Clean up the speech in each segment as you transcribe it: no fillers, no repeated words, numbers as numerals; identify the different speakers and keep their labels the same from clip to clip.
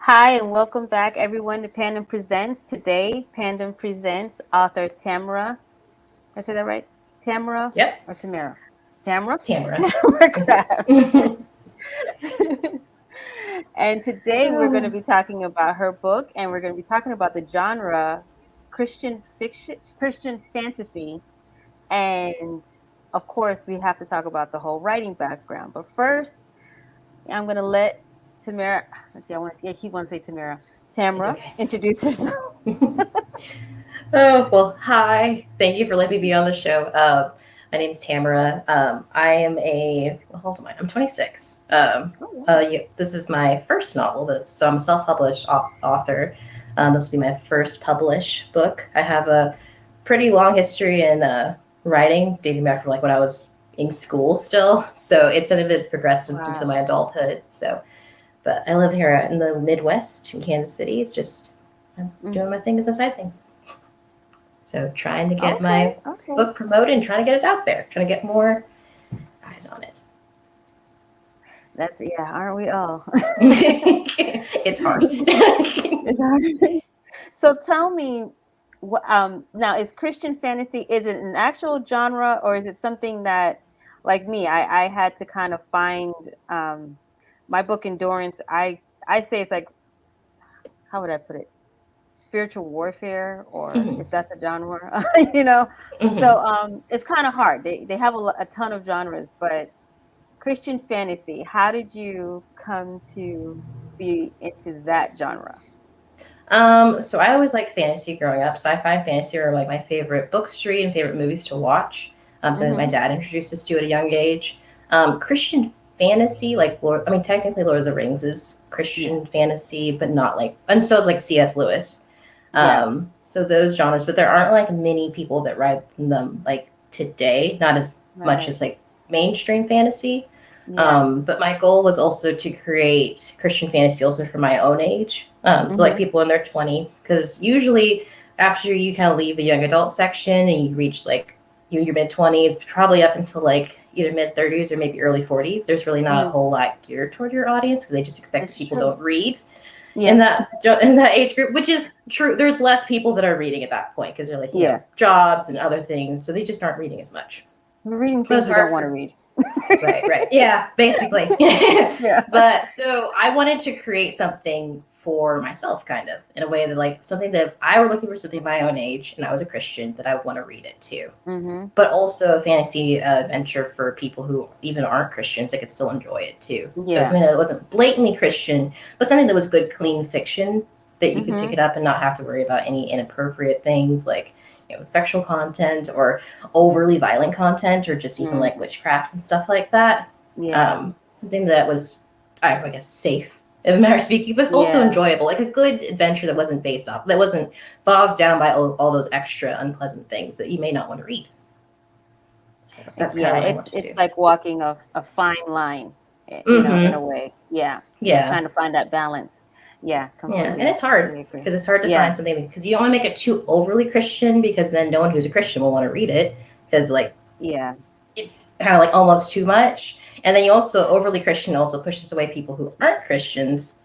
Speaker 1: Hi, and welcome back, everyone, to Pandem Presents. Today, Pandem presents author Tamara. Did I say that right? Tamara
Speaker 2: Yep,
Speaker 1: or Tamara? Tamara?
Speaker 2: Tamara.
Speaker 1: Tamara Craft. And today, we're going to be talking about her book, and we're going to be talking about the genre Christian fiction, Christian fantasy. And of course, we have to talk about the whole writing background. But first, I'm going to let Tamara, let's see, I keep wanting to say Tamara.
Speaker 2: It's
Speaker 1: Tamara,
Speaker 2: okay.
Speaker 1: introduce herself.
Speaker 2: Oh, well, hi. Thank you for letting me be on the show. My name's Tamara. I am hold on, I'm 26.
Speaker 1: Oh, wow.
Speaker 2: This is my first novel. So I'm a self-published author. This will be my first published book. I have a pretty long history in writing, dating back from like when I was in school still. So it's something that's progressed into
Speaker 1: Wow.
Speaker 2: my adulthood. But I live here in the Midwest in Kansas City. It's just I'm
Speaker 1: Mm.
Speaker 2: doing my thing as a side thing. So trying to get
Speaker 1: Okay,
Speaker 2: my
Speaker 1: okay.
Speaker 2: book promoted and trying to get it out there, trying to get more eyes on it.
Speaker 1: Yeah, aren't we all?
Speaker 2: It's hard.
Speaker 1: It's hard. So tell me, now is Christian fantasy, is it an actual genre or is it something that, like me, I had to kind of find my book Endurance. I say it's like, how would I put it? Spiritual warfare, or
Speaker 2: Mhm,
Speaker 1: if that's a genre, you know.
Speaker 2: mhm.
Speaker 1: So it's kind of hard. They have a ton of genres, but Christian fantasy, how did you come to be into that genre?
Speaker 2: So I always liked fantasy growing up. Sci-fi and fantasy are like my favorite books to read and favorite movies to watch. Something my
Speaker 1: Mm-hmm.
Speaker 2: dad introduced us to at a young age. Christian fantasy, like technically Lord of the Rings is
Speaker 1: Yeah.
Speaker 2: Christian fantasy, but not like, and so is like C.S. Lewis.
Speaker 1: Yeah.
Speaker 2: So those genres, but there aren't like many people that write them like today, not as much
Speaker 1: Right.
Speaker 2: as like mainstream fantasy.
Speaker 1: Yeah.
Speaker 2: But my goal was also to create Christian fantasy also for my own age. So like
Speaker 1: Mm-hmm.
Speaker 2: people in their 20s, because usually after you kind of leave the young adult section and you reach like your mid 20s, probably up until like either mid 30s or maybe early 40s, there's really not a
Speaker 1: Mm,
Speaker 2: whole lot geared toward your audience because they just expect that
Speaker 1: it's
Speaker 2: people
Speaker 1: true.
Speaker 2: don't read
Speaker 1: Yeah.
Speaker 2: in that age group, which is true. There's less people that are reading at that point because they're like
Speaker 1: Yeah.
Speaker 2: jobs and other things, so they just aren't reading as much.
Speaker 1: We're reading
Speaker 2: But it's
Speaker 1: things you don't
Speaker 2: hard
Speaker 1: want to
Speaker 2: for
Speaker 1: read.
Speaker 2: right, yeah, basically.
Speaker 1: Yeah.
Speaker 2: But so I wanted to create something for myself, kind of in a way that like something that if I were looking for something my own age and I was a Christian, that I would want to read it too.
Speaker 1: Mm-hmm.
Speaker 2: But also a fantasy adventure for people who even aren't Christians that could still enjoy it too. So
Speaker 1: Yeah.
Speaker 2: something that wasn't blatantly Christian, but something that was good, clean fiction that you could pick
Speaker 1: Mm-hmm.
Speaker 2: it up and not have to worry about any inappropriate things like sexual content or overly violent content or just even
Speaker 1: Mm.
Speaker 2: like witchcraft and stuff like that.
Speaker 1: Yeah.
Speaker 2: Something that was, I guess, safe in a manner of speaking, but also
Speaker 1: Yeah.
Speaker 2: enjoyable, like a good adventure that wasn't based off, that wasn't bogged down by all those extra unpleasant things that you may not want to read. So that's kind
Speaker 1: Yeah.
Speaker 2: of what I
Speaker 1: It's
Speaker 2: want to
Speaker 1: it's
Speaker 2: do.
Speaker 1: like walking a fine line, in a
Speaker 2: Mm-hmm.
Speaker 1: way. Yeah. Yeah.
Speaker 2: Yeah.
Speaker 1: Trying to find that balance. Yeah.
Speaker 2: Yeah. And it's hard
Speaker 1: Completely agree.
Speaker 2: because it's hard to
Speaker 1: Yeah.
Speaker 2: find something because you don't want to make it too overly Christian because then no one who's a Christian will want to read it because like
Speaker 1: Yeah.
Speaker 2: it's kind of like almost too much. And then you also overly Christian also pushes away people who aren't Christians.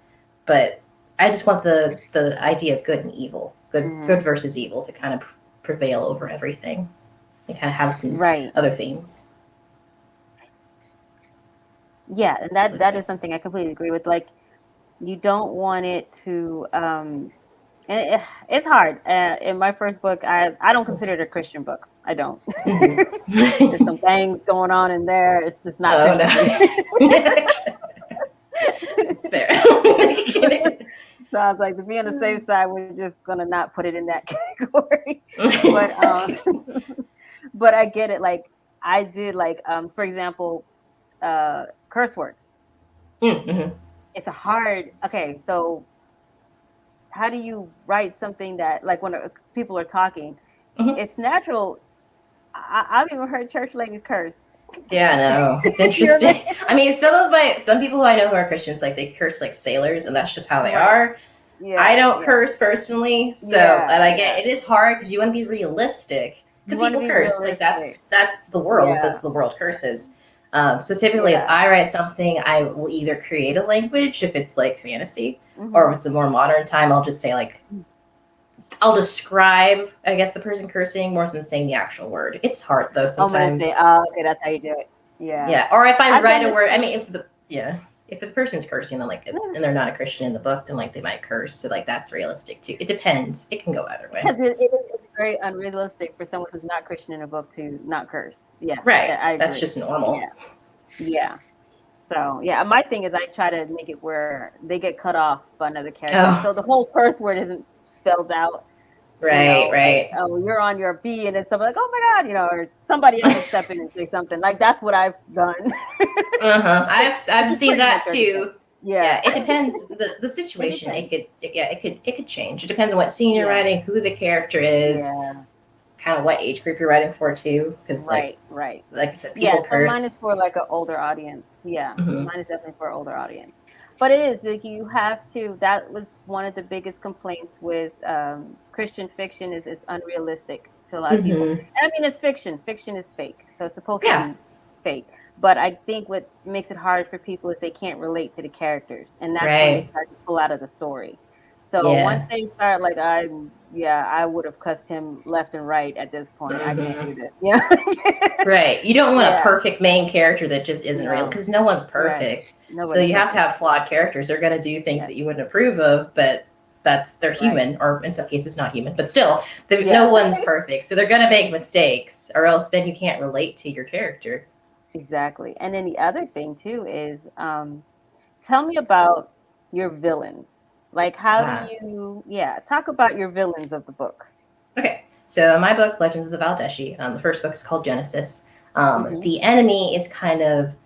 Speaker 2: But I just want the idea of good and evil, good
Speaker 1: Mm-hmm.
Speaker 2: versus evil, to kind of prevail over everything and kind of have some
Speaker 1: Right.
Speaker 2: other themes.
Speaker 1: Yeah. And that is something I completely agree with. Like, you don't want it to and it's hard. In my first book, I don't consider it a Christian book. I don't. There's
Speaker 2: Mm-hmm.
Speaker 1: some things going on in there. It's just not
Speaker 2: Oh
Speaker 1: Christian.
Speaker 2: no, that's fair.
Speaker 1: So I was like, to be on the safe side, we're just gonna not put it in that category. But but I get it. Like, I did, like, for example, curse words.
Speaker 2: Mm-hmm.
Speaker 1: It's a hard. Okay, so how do you write something that, like, when people are talking,
Speaker 2: Mm-hmm.
Speaker 1: it's natural. I've even heard church ladies curse.
Speaker 2: Yeah, I know. It's
Speaker 1: You know what I
Speaker 2: interesting.
Speaker 1: mean?
Speaker 2: I mean, some people who I know who are Christians, like they curse like sailors, and that's just how they
Speaker 1: Right.
Speaker 2: are. I
Speaker 1: Yeah.
Speaker 2: don't
Speaker 1: Yeah.
Speaker 2: curse personally, so
Speaker 1: Yeah.
Speaker 2: and I get
Speaker 1: Yeah.
Speaker 2: it is hard because you want to be realistic
Speaker 1: You
Speaker 2: because
Speaker 1: want to
Speaker 2: people
Speaker 1: be
Speaker 2: curse. Like
Speaker 1: realistic.
Speaker 2: that's the world.
Speaker 1: Yeah.
Speaker 2: That's the world curses. So typically, if I write something, I will either create a language if it's like fantasy, or if it's a more modern time, I'll just say like, I'll describe, I guess, the person cursing more than saying the actual word. It's hard though
Speaker 1: I'm gonna
Speaker 2: sometimes.
Speaker 1: say, oh, okay, that's how you do it. Yeah.
Speaker 2: Yeah. Or if I
Speaker 1: I've
Speaker 2: write
Speaker 1: done
Speaker 2: a
Speaker 1: this
Speaker 2: word, I
Speaker 1: too.
Speaker 2: mean, if the person's cursing, then like, and they're not a Christian in the book, then like they might curse. So like that's realistic too. It depends. It can go either way.
Speaker 1: Because it's very unrealistic for someone who's not Christian in a book to not curse. Yes,
Speaker 2: Right.
Speaker 1: I
Speaker 2: That's
Speaker 1: agree.
Speaker 2: just normal.
Speaker 1: Yeah, yeah. So yeah, my thing is I try to make it where they get cut off by another character,
Speaker 2: Oh,
Speaker 1: so the whole curse word isn't spelled out.
Speaker 2: right,
Speaker 1: Like,
Speaker 2: right.
Speaker 1: oh, you're on your B, and then somebody like, oh my god, or somebody else will step in and say something. Like that's what I've done.
Speaker 2: Uh-huh.
Speaker 1: Which
Speaker 2: I've
Speaker 1: is
Speaker 2: seen
Speaker 1: pretty
Speaker 2: that
Speaker 1: much everything.
Speaker 2: too.
Speaker 1: Yeah,
Speaker 2: Yeah, it depends the
Speaker 1: it
Speaker 2: situation.
Speaker 1: depends.
Speaker 2: It could change. It depends on what scene you're
Speaker 1: Yeah,
Speaker 2: writing, who the character is,
Speaker 1: yeah.
Speaker 2: kind of what age group you're writing for too. Because
Speaker 1: Right, right.
Speaker 2: like I said,
Speaker 1: Yeah,
Speaker 2: people
Speaker 1: so mine is
Speaker 2: curse.
Speaker 1: for like an older audience. Yeah,
Speaker 2: Hmm.
Speaker 1: mine is definitely for an older audience. But it is like you have to. That was one of the biggest complaints with Christian fiction is it's unrealistic to a lot of people.
Speaker 2: Hmm.
Speaker 1: And I mean, it's fiction. Fiction is fake, so it's supposed to
Speaker 2: Yeah.
Speaker 1: be fake. But I think what makes it hard for people is they can't relate to the characters, and that's when they
Speaker 2: Right.
Speaker 1: start to pull out of the story. So once
Speaker 2: Yeah.
Speaker 1: they start like I would have cussed him left and right at this point. I can't
Speaker 2: Hmm.
Speaker 1: do this. Yeah.
Speaker 2: Right. You don't want a
Speaker 1: Yeah.
Speaker 2: perfect main character that just isn't real
Speaker 1: No.
Speaker 2: because no one's
Speaker 1: Right.
Speaker 2: perfect. So
Speaker 1: Nobody's
Speaker 2: you have to
Speaker 1: perfect.
Speaker 2: have flawed characters. They're going to do things
Speaker 1: Yes.
Speaker 2: that you wouldn't approve of, but they're
Speaker 1: Right.
Speaker 2: human, or in some cases not human. But still, no
Speaker 1: Yeah.
Speaker 2: one's perfect. So they're going to make mistakes, or else then you can't relate to your character.
Speaker 1: Exactly. And then the other thing too is tell me about your villains. Like how do
Speaker 2: Ah.
Speaker 1: you talk about your villains of the book.
Speaker 2: Okay. So in my book, Legends of the Valdeshi, the first book is called Genesis.
Speaker 1: Mhm.
Speaker 2: The enemy is kind of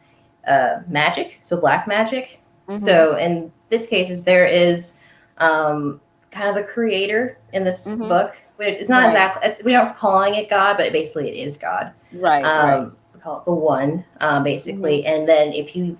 Speaker 2: magic, so black magic.
Speaker 1: Mhm.
Speaker 2: So in this case, there is kind of a creator in this
Speaker 1: Mhm.
Speaker 2: book. Which it's not
Speaker 1: Right.
Speaker 2: exactly, we aren't calling it God, but basically it is God.
Speaker 1: Right, right.
Speaker 2: We call it the One,
Speaker 1: Mhm.
Speaker 2: basically. And then if you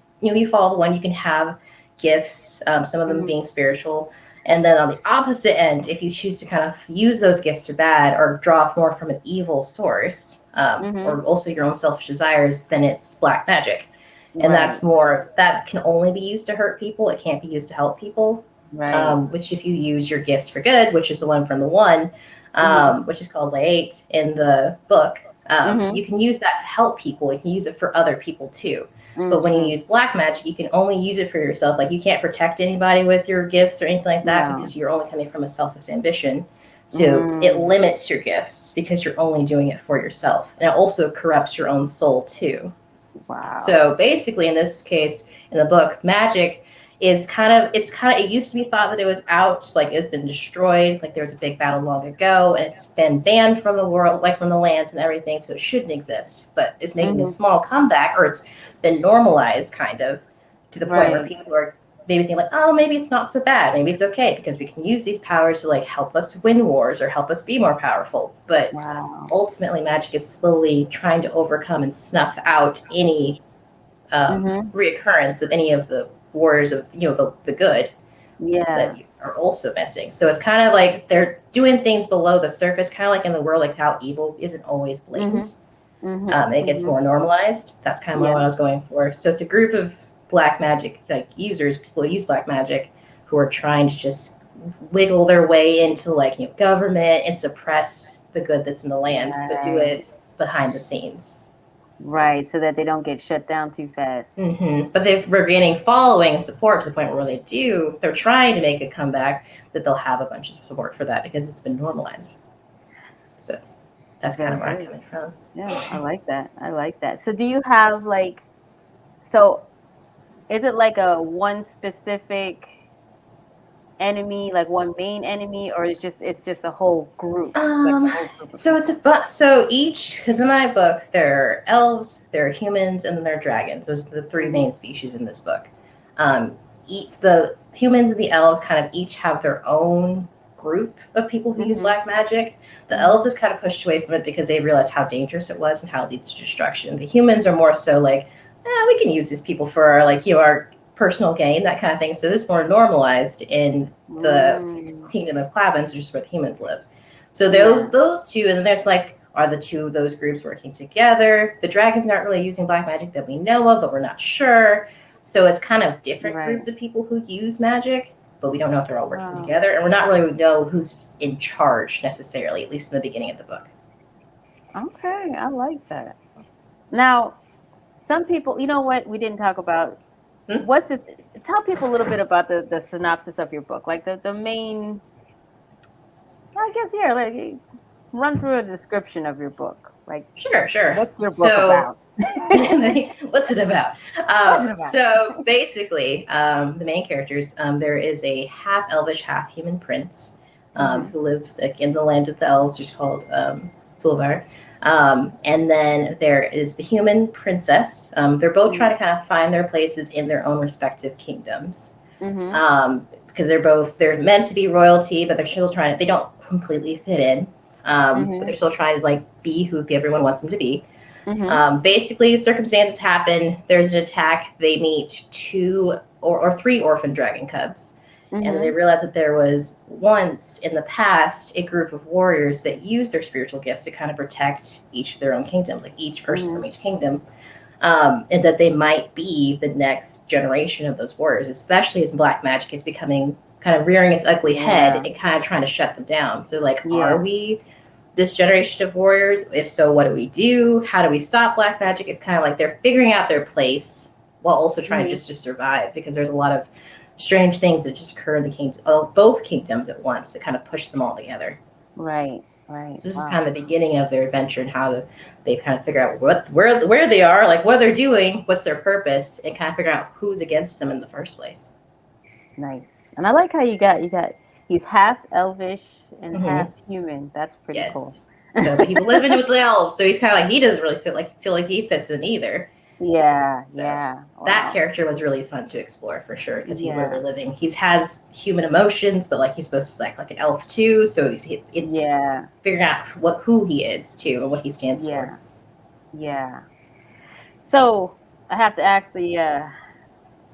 Speaker 2: follow the One, you can have gifts. Some of them
Speaker 1: Mhm.
Speaker 2: being spiritual. And then on the opposite end, if you choose to kind of use those gifts for bad or draw more from an evil source,
Speaker 1: Mhm.
Speaker 2: or also your own selfish desires, then it's black magic. And
Speaker 1: Right.
Speaker 2: that's more, that can only be used to hurt people. It can't be used to help people.
Speaker 1: Right.
Speaker 2: Which if you use your gifts for good, which is the one from the One,
Speaker 1: Mhm.
Speaker 2: which is called Way 8 in the book,
Speaker 1: Mhm.
Speaker 2: you can use that to help people. You can use it for other people too. But when you
Speaker 1: Mhm.
Speaker 2: use black magic, you can only use it for yourself. Like you can't protect anybody with your gifts or anything like that
Speaker 1: No.
Speaker 2: because you're only coming from a selfish ambition. So it
Speaker 1: Mm.
Speaker 2: limits your gifts because you're only doing it for yourself. And it also corrupts your own soul too.
Speaker 1: Wow.
Speaker 2: So basically, in this case, in the book, magic is it used to be thought that it was out, like it's been destroyed, like there was a big battle long ago, and it's been banned from the world, like from the lands and everything, so it shouldn't exist. But it's making a
Speaker 1: Mhm.
Speaker 2: small comeback, or it's been normalized kind of to the point where
Speaker 1: Right.
Speaker 2: people are maybe thinking like, oh, maybe it's not so bad, maybe it's okay because we can use these powers to like help us win wars or help us be more powerful. But
Speaker 1: Wow.
Speaker 2: ultimately, magic is slowly trying to overcome and snuff out any
Speaker 1: Mhm.
Speaker 2: reoccurrence of any of the wars of the good that
Speaker 1: Yeah.
Speaker 2: are also missing. So it's kind of like they're doing things below the surface, kind of like in the world, like how evil isn't always
Speaker 1: Mhm.
Speaker 2: blatant.
Speaker 1: Mhm.
Speaker 2: It gets
Speaker 1: Mhm.
Speaker 2: more normalized. That's kind of what
Speaker 1: Yeah.
Speaker 2: I was going for. So it's a group of black magic like users, people who use black magic, who are trying to just wiggle their way into like government and suppress the good that's in the land, but do
Speaker 1: Right.
Speaker 2: it behind the scenes.
Speaker 1: Right, so that they don't get shut down too fast.
Speaker 2: But we're gaining following and support to the point where they're trying to make a comeback, that they'll have a bunch of support for that because it's been normalized. So that's kind of
Speaker 1: Very
Speaker 2: where I'm
Speaker 1: good.
Speaker 2: coming from.
Speaker 1: Yeah, I like that. I like that. So do you have like so is it like a one specific enemy, like one main enemy, or it's just a whole group, like a
Speaker 2: Um,
Speaker 1: whole group of
Speaker 2: so it's
Speaker 1: people?
Speaker 2: so each, because in my book there are elves, there are humans, and then there are dragons. Those are the three
Speaker 1: Mhm.
Speaker 2: main species in this book. The humans and the elves kind of each have their own group of people who use
Speaker 1: Mhm.
Speaker 2: black magic. The
Speaker 1: Mhm.
Speaker 2: elves have kind of pushed away from it because they realized how dangerous it was and how it leads to destruction. The humans are more so like, we can use these people for our our personal gain, that kind of thing. So this is more normalized in the
Speaker 1: Mm.
Speaker 2: kingdom of Clavins, which is where the humans live. So
Speaker 1: Yeah.
Speaker 2: those two, and then there's like Are the two of those groups working together? The dragons aren't really using black magic that we know of, but we're not sure. So it's kind of different groups of people who use magic, but we don't know if they're all working together, and we're not really know who's in charge necessarily, at least in the beginning of the book.
Speaker 1: Okay, I like that. Now, some people, you know what we didn't talk about? What's it? Tell people a little bit about the synopsis of your book, like the main. I guess like run through a description of your book. Like,
Speaker 2: sure.
Speaker 1: What's your book about?
Speaker 2: What's it about? So basically, the main characters, there is a half Elvish, half human prince who lives in the land of the elves, just called Sulvar. And then there is the human princess. They're both trying to kind of find their places in their own respective kingdoms. Because they're meant to be royalty, but they're still trying to, they don't completely fit in. But they're still trying to like be who everyone wants them to be. Basically, circumstances happen. There's an attack. They meet 2 or 3 orphan dragon cubs. And then they realize that there was once in the past a group of warriors that used their spiritual gifts to kind of protect each of their own kingdoms, like each person from each kingdom. And that they might be the next generation of those warriors, especially as black magic is becoming kind of rearing its ugly head and kind of trying to shut them down. So like, are we this generation of warriors? If so, what do we do? How do we stop black magic? It's kind of like they're figuring out their place while also trying to just survive, because there's a lot of strange things that just occur in the both kingdoms at once that kind of push them all together.
Speaker 1: Right.
Speaker 2: So this is kind of the beginning of their adventure and how they kind of figure out where they are, like what they're doing, what's their purpose, and kind of figure out who's against them in the first place.
Speaker 1: Nice. And I like how you got he's half Elvish and half human. That's pretty cool.
Speaker 2: So but he's living with the elves, so he's kind of like, he doesn't really feel like he fits in either.
Speaker 1: Yeah.
Speaker 2: That character was really fun to explore for sure, because he's literally living. He has human emotions, but like he's supposed to act like an elf too. So it's figuring out who he is too and what he stands for.
Speaker 1: Yeah. So I have to ask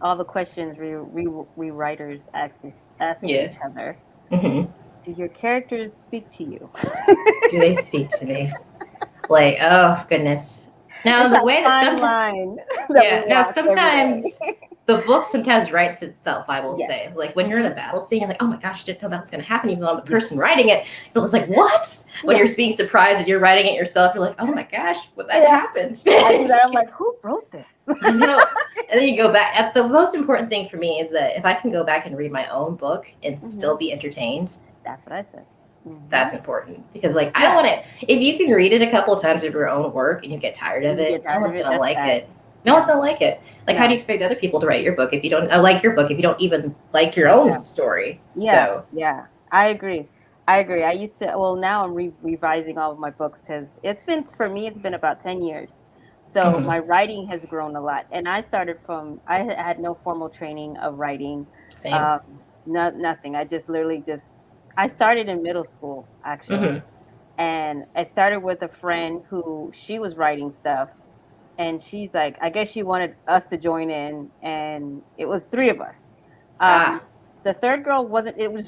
Speaker 1: all the questions rewriters ask each other. Do your characters speak to you?
Speaker 2: Do they speak to me? Like, oh goodness. Now the way that sometimes the book sometimes writes itself, I will say. Like when you're in a battle scene, you're like, oh my gosh, I didn't know that was going to happen, even though I'm the person writing it. It was like, what? When you're being surprised and you're writing it yourself, you're like, oh my gosh, what that happened?
Speaker 1: I do that. I'm like, who wrote this?
Speaker 2: I know. And then you go back. The most important thing for me is that if I can go back and read my own book and still be entertained.
Speaker 1: That's what I said.
Speaker 2: That's important, because like I don't want it. If you can read it a couple of times of your own work and you get tired of it, no one's gonna like it. No one's gonna like it. Like, how do you expect other people to write your book if you don't like your book, if you don't even like your own story?
Speaker 1: Yeah, I agree. I used to. Well, now I'm revising all of my books, because it's been about 10 years. So my writing has grown a lot, and I started from. I had no formal training of writing.
Speaker 2: Same.
Speaker 1: Nothing. I just literally I started in middle school, actually. And I started with a friend who she was writing stuff. And she's like, I guess she wanted us to join in. And it was 3 of us. The third girl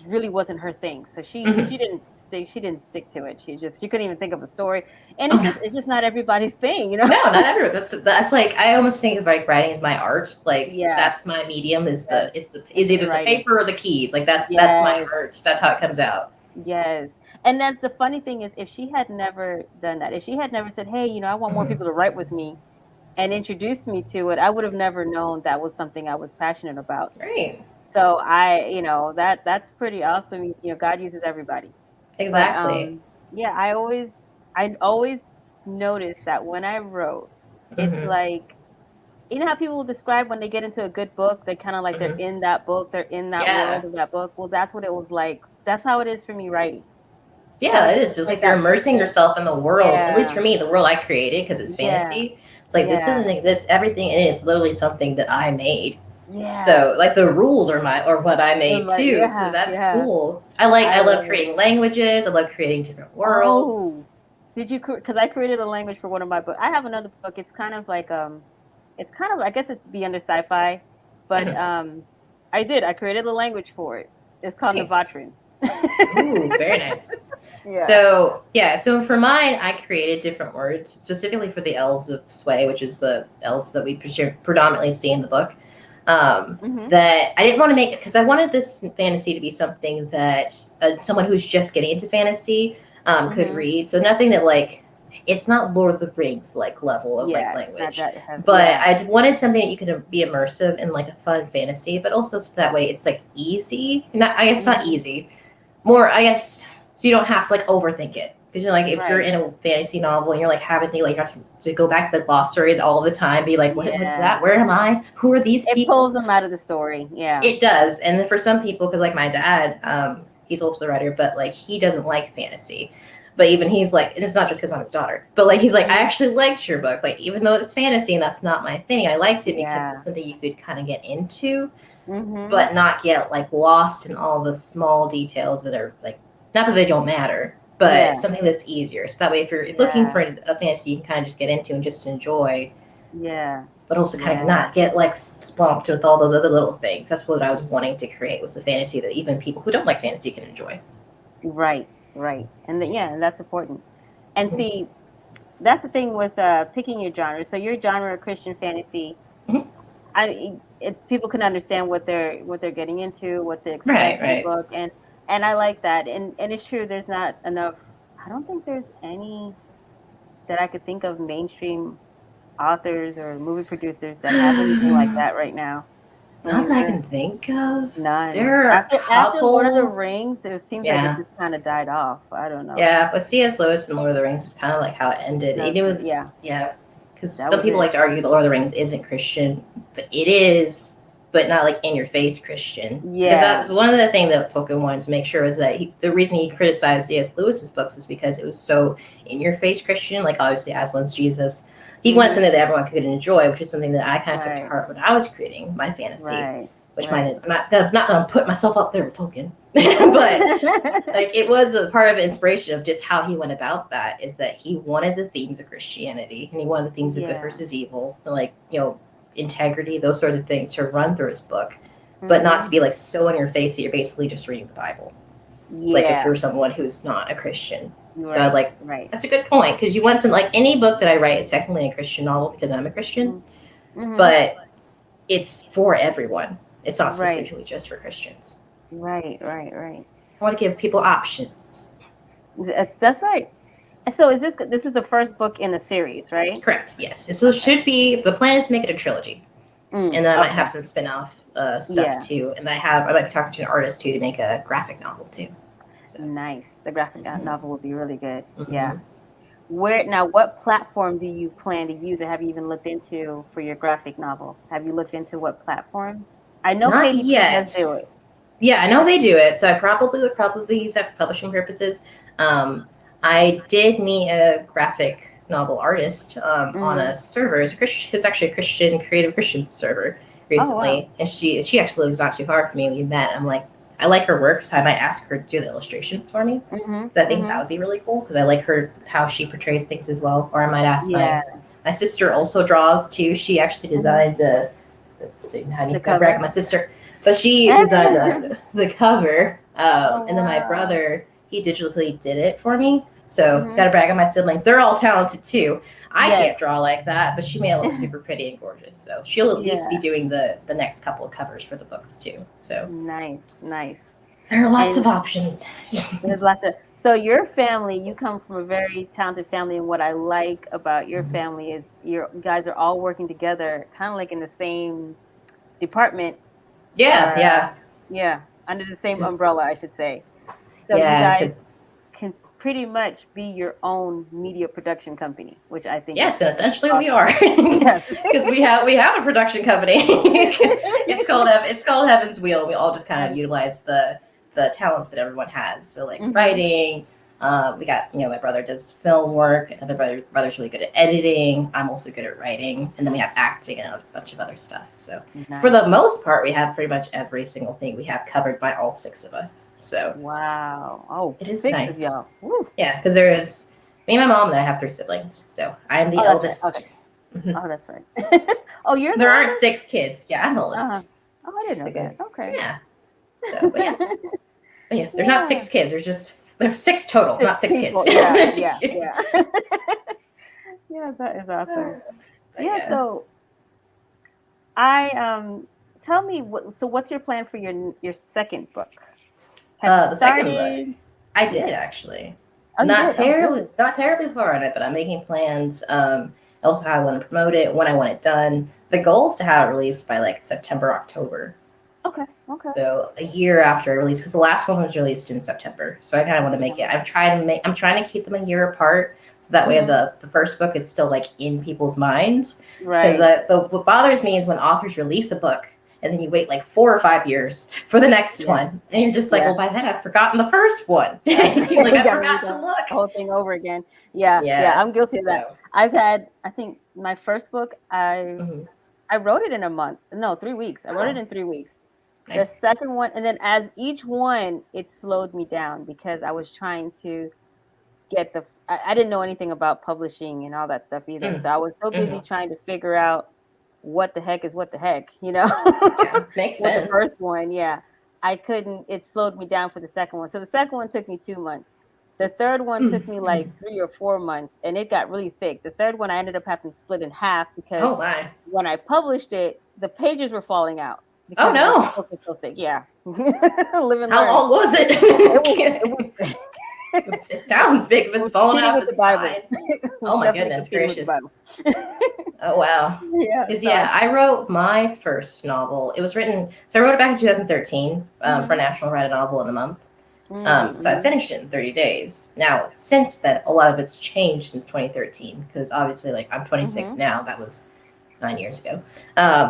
Speaker 1: really wasn't her thing. So she didn't stick to it. She couldn't even think of a story. And it's just not everybody's thing, No,
Speaker 2: not everyone. That's like, I almost think of like writing as my art. Like that's my medium is either the paper or the keys. Like that's my art. That's how it comes out.
Speaker 1: Yes. And that's the funny thing is, if she had never done that, if she had never said, hey, I want more people to write with me, and introduced me to it, I would have never known that was something I was passionate about.
Speaker 2: Right.
Speaker 1: So that's pretty awesome. God uses everybody.
Speaker 2: Exactly.
Speaker 1: But, I always noticed that when I wrote, it's like, how people will describe when they get into a good book, they kind of like they're in that book, they're in that world of that book. Well, that's what it was like. That's how it is for me writing.
Speaker 2: Yeah, it is. Just like you're immersing yourself in the world. At least for me, the world I created, because it's fantasy. It's like, this doesn't exist. Everything in it is literally something that I made. Yeah. So like the rules are what I made too. So that's cool. I love creating languages. I love creating different worlds.
Speaker 1: Oh. Did you? Because I created a language for one of my books. I have another book. It's kind of like I guess it'd be under sci-fi, but I created a language for it. It's called Navatrin.
Speaker 2: Ooh, very nice.
Speaker 1: Yeah.
Speaker 2: So for mine, I created different words specifically for the elves of Sway, which is the elves that we predominantly see in the book.
Speaker 1: Mhm.
Speaker 2: That I didn't want to make because I wanted this fantasy to be something that someone who's just getting into fantasy could
Speaker 1: Mhm.
Speaker 2: read. So nothing that like it's not Lord of the Rings like level of like
Speaker 1: Yeah, it's not
Speaker 2: language,
Speaker 1: that heavy.
Speaker 2: but
Speaker 1: Yeah.
Speaker 2: I wanted something that you could be immersive in like a fun fantasy, but also so that way it's like easy. Not I guess not
Speaker 1: Mhm.
Speaker 2: easy, more I guess so you don't have to like overthink it. Because you're like, if you're
Speaker 1: Right.
Speaker 2: in a fantasy novel and you're like having to like you have to go back to the glossary all the time, be like, what's that?
Speaker 1: Yeah.
Speaker 2: Where am I? Who are these
Speaker 1: It
Speaker 2: people?
Speaker 1: pulls them out of the story. Yeah.
Speaker 2: It does, and then for some people, because like my dad, he's also a writer, but like he doesn't like fantasy. But even he's like, and it's not just because I'm his daughter, but like he's like, I
Speaker 1: Mhm.
Speaker 2: actually liked your book. Like even though it's fantasy and that's not my thing, I liked it because it's
Speaker 1: Yeah.
Speaker 2: something you could kind of get into,
Speaker 1: Mhm.
Speaker 2: but not get like lost in all the small details that are like not that they don't matter, but
Speaker 1: Yeah.
Speaker 2: something that's easier. So that way, if you're looking for
Speaker 1: Yeah.
Speaker 2: a fantasy, you can kind of just get into and just enjoy,
Speaker 1: Yeah.
Speaker 2: but also kind of
Speaker 1: Yeah.
Speaker 2: not get like swamped with all those other little things. That's what I was wanting to create was a fantasy that even people who don't like fantasy can enjoy.
Speaker 1: Right. Right. And yeah, and that's important. And
Speaker 2: Mm-hmm.
Speaker 1: see, that's the thing with picking your genre. So your genre, Christian fantasy,
Speaker 2: Mm-hmm.
Speaker 1: people can understand what they're getting into, what to
Speaker 2: Right,
Speaker 1: expect in the
Speaker 2: right.
Speaker 1: book, and I like that. And it's true. There's not enough. I don't think there's any that I could think of mainstream authors or movie producers that have anything like that right now. I
Speaker 2: Not
Speaker 1: mean,
Speaker 2: that I
Speaker 1: there's
Speaker 2: can think of.
Speaker 1: none.
Speaker 2: There are a
Speaker 1: After Lord of the
Speaker 2: couple.
Speaker 1: Rings, it seems like it
Speaker 2: Yeah.
Speaker 1: just kind of died off. I don't know.
Speaker 2: Yeah, but C.S. Lewis and Lord of the Rings is kind of like how it ended. It was,
Speaker 1: Yeah,
Speaker 2: yeah, because
Speaker 1: that
Speaker 2: some
Speaker 1: was
Speaker 2: people
Speaker 1: it.
Speaker 2: like to argue that Lord of the Rings isn't Christian, but it is, but not like in your face Christian. Because that's
Speaker 1: Yeah.
Speaker 2: one of the things that Tolkien wanted to make sure was that the reason he criticized C.S. Lewis's books was because it was so in your face Christian. Like obviously Aslan's Jesus, he wants
Speaker 1: Mhm.
Speaker 2: something that everyone could enjoy, which is something that I kind of took to
Speaker 1: Right.
Speaker 2: heart when I was creating my fantasy.
Speaker 1: Right.
Speaker 2: Which mine
Speaker 1: Right.
Speaker 2: is not that I'm putting myself up there with Tolkien, but like it was a part of inspiration of just how he went about that is that he wanted the themes of Christianity and he wanted the themes of good
Speaker 1: Yeah.
Speaker 2: versus evil and like integrity, those sorts of things to run through his book, but not to
Speaker 1: Mhm.
Speaker 2: be like so in your face that you're basically just reading the Bible, like if
Speaker 1: Yeah.
Speaker 2: you're someone who's not a Christian. So I'd
Speaker 1: Right.
Speaker 2: like
Speaker 1: Right.
Speaker 2: that's a good point because you want some like any book that I write is technically a Christian novel because I'm a Christian,
Speaker 1: Mhm. Mhm.
Speaker 2: but it's for everyone. It's not
Speaker 1: Right.
Speaker 2: specifically just for Christians.
Speaker 1: Right. Right. Right.
Speaker 2: I want to give people options.
Speaker 1: That's right. So this is the first book in the series, right?
Speaker 2: Correct. Yes. So it
Speaker 1: Okay.
Speaker 2: should be the plan is to make it a trilogy, and then I might have
Speaker 1: Okay.
Speaker 2: some spin-off stuff
Speaker 1: Yeah.
Speaker 2: too. And I might be talking to an artist too to make a graphic novel too. So,
Speaker 1: Nice. The graphic novel would be really good. Yeah.
Speaker 2: mm-hmm.
Speaker 1: What platform do you plan to use, or have you even looked into for your graphic novel? Have you looked into what platform? I know
Speaker 2: Not
Speaker 1: KDP does
Speaker 2: yet.
Speaker 1: do it.
Speaker 2: Yeah, I know they do it, so I probably use that for publishing purposes. Um, I did meet a graphic novel artist on
Speaker 1: Mhm.
Speaker 2: a server. It's actually a Christian creative Christian server
Speaker 1: Oh, wow.
Speaker 2: recently, and she actually lives not too far from me. We met. I'm like, I like her work, so I might ask her to do the illustrations for me.
Speaker 1: Mhm.
Speaker 2: But I think that
Speaker 1: Mhm.
Speaker 2: would be really cool because I like her how she portrays things as well. Or I might ask
Speaker 1: Yeah.
Speaker 2: my sister also draws too. She actually
Speaker 1: Mhm.
Speaker 2: designed see how
Speaker 1: The
Speaker 2: many brag on
Speaker 1: cover.
Speaker 2: my sister, but she designed the cover.
Speaker 1: Oh,
Speaker 2: And then my
Speaker 1: wow.
Speaker 2: brother he digitally did it for me. So
Speaker 1: Mhm.
Speaker 2: gotta brag on my siblings. They're all talented too. I
Speaker 1: Yes.
Speaker 2: can't draw like that, but she made it look super pretty and gorgeous. So she'll at least be
Speaker 1: Yeah.
Speaker 2: doing the next couple of covers for the books too. So
Speaker 1: Nice. Nice.
Speaker 2: there are lots of
Speaker 1: And
Speaker 2: options.
Speaker 1: there's lots of so your family, you come from a very talented family, and what I like about your family is you guys are all working together, kind of like in the same department,
Speaker 2: Yeah,
Speaker 1: or
Speaker 2: yeah.
Speaker 1: yeah, under the same umbrella, I should say. So you
Speaker 2: Yeah,
Speaker 1: guys
Speaker 2: because
Speaker 1: can pretty much be your own media production company, which I think
Speaker 2: yes, and
Speaker 1: is
Speaker 2: essentially we
Speaker 1: awesome.
Speaker 2: are
Speaker 1: Yes.
Speaker 2: because we have a production company. It's called Heaven's Wheel. We all just kind of utilize the talents that everyone has. So like
Speaker 1: Mhm.
Speaker 2: writing, we got my brother does film work. Another brother's really good at editing. I'm also good at writing, and then we have acting and a bunch of other stuff. So for the
Speaker 1: Nice.
Speaker 2: most part, we have pretty much every single thing we have covered by all six of us. So
Speaker 1: Wow. Oh,
Speaker 2: it is
Speaker 1: 6 of
Speaker 2: nice.
Speaker 1: y'all. Woo.
Speaker 2: Yeah, because there's me, my mom, and I have three siblings. So I am the
Speaker 1: Oh, that's right.
Speaker 2: eldest.
Speaker 1: Okay. Oh, that's right. Oh, you're the
Speaker 2: There aren't
Speaker 1: eldest?
Speaker 2: six kids. Yeah, I'm the
Speaker 1: Uh-huh.
Speaker 2: oldest.
Speaker 1: Oh, I didn't
Speaker 2: So
Speaker 1: know
Speaker 2: good.
Speaker 1: that. Okay.
Speaker 2: Yeah. So, but yeah. But yes, there's not
Speaker 1: Yeah.
Speaker 2: six kids. There's just There's 6 total, not 6 kids.
Speaker 1: People. Yeah, yeah, yeah. Yeah, that is awesome.
Speaker 2: But
Speaker 1: Yeah,
Speaker 2: yeah.
Speaker 1: so I tell me what's your plan for your second book? Have you
Speaker 2: The second book,
Speaker 1: started?
Speaker 2: I did
Speaker 1: Yeah.
Speaker 2: actually.
Speaker 1: Oh, you did? Oh, good.
Speaker 2: Not terribly far on it, but I'm making plans. Also how I want to promote it, when I want it done. The goal is to have it released by like September, October.
Speaker 1: Okay. Okay.
Speaker 2: So a year after I released, because the last one was released in September. So I kind of want to make it. I'm trying to keep them a year apart, so that way
Speaker 1: Mm-hmm.
Speaker 2: the first book is still like in people's minds. Because
Speaker 1: Right.
Speaker 2: what bothers me is when authors release a book and then you wait like 4 or 5 years for the next
Speaker 1: Yeah.
Speaker 2: one, and you're just like,
Speaker 1: Yeah.
Speaker 2: well, by then I've forgotten the first one. You're like,
Speaker 1: You
Speaker 2: I
Speaker 1: gotta read
Speaker 2: forgot to
Speaker 1: the
Speaker 2: look.
Speaker 1: whole thing over again. Yeah. Yeah.
Speaker 2: Yeah.
Speaker 1: I'm guilty of that.
Speaker 2: So.
Speaker 1: I think my first book, I wrote it in a month. No, 3 weeks. I wrote it
Speaker 2: Oh,
Speaker 1: in 3 weeks. The
Speaker 2: nice.
Speaker 1: second one, and then as each one, it slowed me down because I was trying to get I didn't know anything about publishing and all that stuff either.
Speaker 2: Mm.
Speaker 1: So I was so busy
Speaker 2: Mm-hmm.
Speaker 1: trying to figure out what the heck is what the heck,
Speaker 2: Yeah, makes
Speaker 1: with the
Speaker 2: sense.
Speaker 1: first one. Yeah. I couldn't, it slowed me down for the second one. So the second one took me 2 months. The third one took me
Speaker 2: Mm-hmm.
Speaker 1: like 3 or 4 months and it got really thick. The third one I ended up having to split in half because
Speaker 2: Oh my.
Speaker 1: when I published it, the pages were falling out
Speaker 2: Oh
Speaker 1: because the
Speaker 2: no.
Speaker 1: book was so thick. Yeah. Live and
Speaker 2: How
Speaker 1: learn.
Speaker 2: long was it?
Speaker 1: It was
Speaker 2: It sounds big. If
Speaker 1: it
Speaker 2: it's
Speaker 1: was
Speaker 2: falling
Speaker 1: competing
Speaker 2: off,
Speaker 1: with the
Speaker 2: it's
Speaker 1: Bible.
Speaker 2: fine.
Speaker 1: It was
Speaker 2: Oh my
Speaker 1: definitely
Speaker 2: goodness
Speaker 1: competing with the
Speaker 2: gracious.
Speaker 1: Bible.
Speaker 2: Oh wow.
Speaker 1: Yeah,
Speaker 2: Because
Speaker 1: so I
Speaker 2: yeah, I wrote my first novel. It was written, so I wrote it back in 2013 for
Speaker 1: mhm,
Speaker 2: National Write a Novel in a month. So I
Speaker 1: mhm,
Speaker 2: finished it in 30 days. Now, since then, a lot of it's changed since 2013 because obviously, like, I'm 26
Speaker 1: mhm.
Speaker 2: now. That was 9 years ago.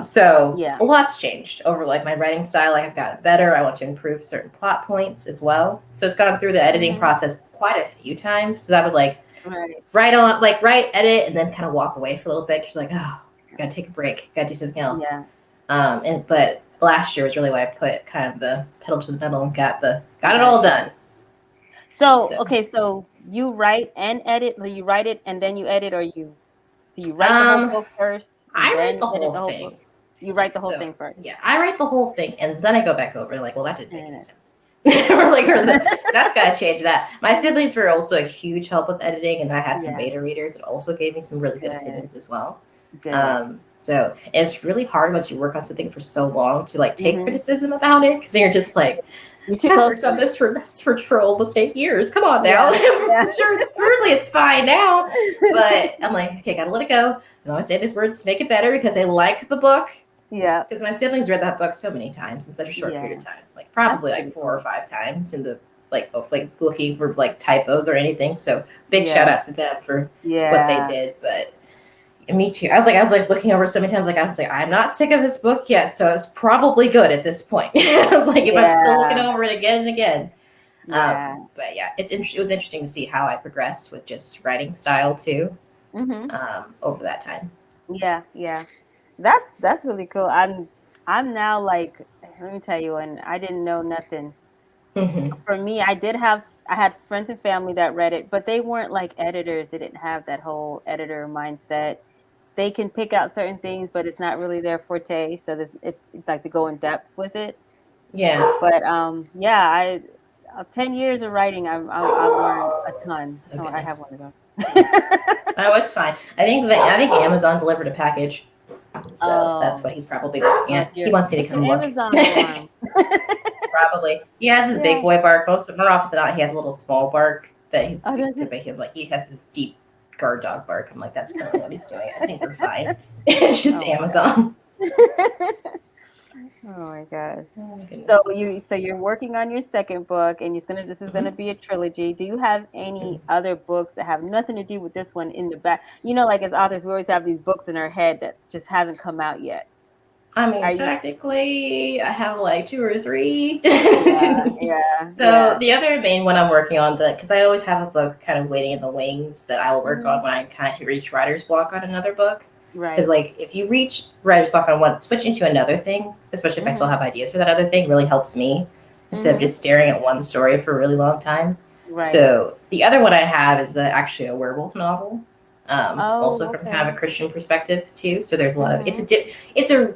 Speaker 2: So
Speaker 1: Yeah.
Speaker 2: a lot's changed over like my writing style. Like I've gotten better. I want to improve certain plot points as well. So it's gone through the editing
Speaker 1: Mhm.
Speaker 2: process quite a few times. Because I would like
Speaker 1: Right.
Speaker 2: write, edit, and then kind of walk away for a little bit. Because like, oh, gotta take a break. Gotta do something else.
Speaker 1: Yeah.
Speaker 2: But last year was really why I put kind of the pedal to the metal and got it
Speaker 1: Right.
Speaker 2: all done.
Speaker 1: So,
Speaker 2: So
Speaker 1: okay, so you write and edit, or you write it and then you edit, or do you write the whole
Speaker 2: um,
Speaker 1: book first and
Speaker 2: I write
Speaker 1: then
Speaker 2: the
Speaker 1: edit
Speaker 2: whole
Speaker 1: the whole book?
Speaker 2: thing.
Speaker 1: You write the whole
Speaker 2: So
Speaker 1: thing first.
Speaker 2: yeah, I write the whole thing and then I go back over and like, well, that didn't make
Speaker 1: And
Speaker 2: any
Speaker 1: edit.
Speaker 2: sense. That's got to change that. My siblings were also a huge help with editing, and I had some
Speaker 1: Yeah.
Speaker 2: beta readers that also gave me some really good
Speaker 1: Good.
Speaker 2: opinions as well.
Speaker 1: Good.
Speaker 2: So it's really hard once you work on something for so long to like take
Speaker 1: Mhm.
Speaker 2: criticism about it because you're just like,
Speaker 1: You're too
Speaker 2: I've
Speaker 1: close
Speaker 2: worked
Speaker 1: to
Speaker 2: on
Speaker 1: it.
Speaker 2: this for almost 8 years. Come on now.
Speaker 1: Yeah. Yeah.
Speaker 2: Sure, it's fine now, but I'm like, okay, gotta let it go. I always say these words to make it better because they like the book.
Speaker 1: Yeah.
Speaker 2: Because my siblings read that book so many times in such a short
Speaker 1: Yeah.
Speaker 2: period of time, like probably
Speaker 1: That's
Speaker 2: like
Speaker 1: pretty
Speaker 2: 4 or 5 times in the like looking for like typos or anything. So big shout
Speaker 1: Yeah.
Speaker 2: out to them for what they
Speaker 1: Yeah.
Speaker 2: did. But me too. I was like looking over so many times. I was like, I'm not sick of this book yet, so it's probably good at this point. I was like, if I'm still looking
Speaker 1: Yeah.
Speaker 2: over it again and again.
Speaker 1: Yeah.
Speaker 2: But yeah, it was interesting to see how I progressed with just writing style too
Speaker 1: Mhm.
Speaker 2: over that time.
Speaker 1: Yeah. Yeah. That's really cool. I'm now like, let me tell you, and I didn't know nothing.
Speaker 2: Mm-hmm.
Speaker 1: For me, I had friends and family that read it, but they weren't like editors. They didn't have that whole editor mindset. They can pick out certain things, but it's not really their forte. So it's like to go in depth with it.
Speaker 2: Yeah.
Speaker 1: But yeah, 10 years of writing, I've learned a ton.
Speaker 2: Oh
Speaker 1: Oh, I have
Speaker 2: goodness.
Speaker 1: one of those.
Speaker 2: Oh, it's fine. I think Amazon delivered a package, so that's what
Speaker 1: Oh,
Speaker 2: he's probably looking
Speaker 1: oh,
Speaker 2: at. He wants me to
Speaker 1: it's your
Speaker 2: come look.
Speaker 1: Amazon alarm.
Speaker 2: Probably. He has his big
Speaker 1: Yeah.
Speaker 2: boy bark. More often than not, he has a little small bark that he's
Speaker 1: Oh, does
Speaker 2: to
Speaker 1: it?
Speaker 2: make him like he has this deep guard dog bark. I'm like, that's currently what he's doing. I think we're fine. It's just
Speaker 1: Oh my gosh.
Speaker 2: Amazon.
Speaker 1: Oh my gosh.
Speaker 2: Oh goodness.
Speaker 1: So you're working on your second book and this is gonna
Speaker 2: Mhm.
Speaker 1: be a trilogy. Do you have any other books that have nothing to do with this one in the back? Like as authors, we always have these books in our head that just haven't come out yet.
Speaker 2: I
Speaker 1: Are
Speaker 2: mean,
Speaker 1: you
Speaker 2: technically, I have like 2 or 3.
Speaker 1: Yeah, yeah,
Speaker 2: So
Speaker 1: yeah.
Speaker 2: the other main one I'm working on, because I always have a book kind of waiting in the wings that I will work on
Speaker 1: Mhm.
Speaker 2: when I kind of reach writer's block on another book. Because
Speaker 1: Right.
Speaker 2: like if you reach writer's block on one, switching to another thing, especially if I still
Speaker 1: Mhm.
Speaker 2: have ideas for that other thing, really helps me instead of
Speaker 1: Mhm.
Speaker 2: just staring at one story for a really long time.
Speaker 1: Right.
Speaker 2: So the other one I have is actually a werewolf novel, also
Speaker 1: Oh,
Speaker 2: from kind of
Speaker 1: okay.
Speaker 2: a Christian perspective too. So there's a lot of
Speaker 1: Mhm.
Speaker 2: it's a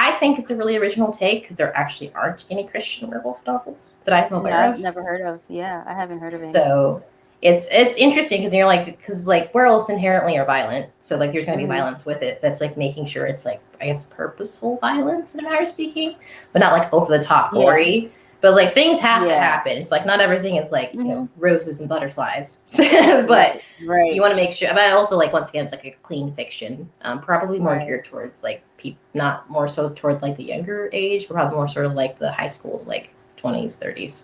Speaker 2: I think it's a really original take because there actually aren't any Christian werewolf novels that I'm
Speaker 1: No,
Speaker 2: aware
Speaker 1: I've
Speaker 2: of.
Speaker 1: never heard of. Yeah, I haven't heard of any.
Speaker 2: So it's interesting because you're like, because like werewolves inherently are violent, so like there's going to be
Speaker 1: Hmm.
Speaker 2: violence with it. That's like making sure it's like, I guess, purposeful violence in a matter of speaking, but not like over the top
Speaker 1: Yeah,
Speaker 2: gory. But like things have to
Speaker 1: yeah.
Speaker 2: happen. It's like not everything is like,
Speaker 1: Hmm.
Speaker 2: roses and butterflies. But
Speaker 1: Right, right,
Speaker 2: you want to make sure. But I also like, once again, it's like a clean fiction, probably more
Speaker 1: right.
Speaker 2: geared towards like not more so toward like the younger age, but probably more sort of like the high school, like 20s, 30s,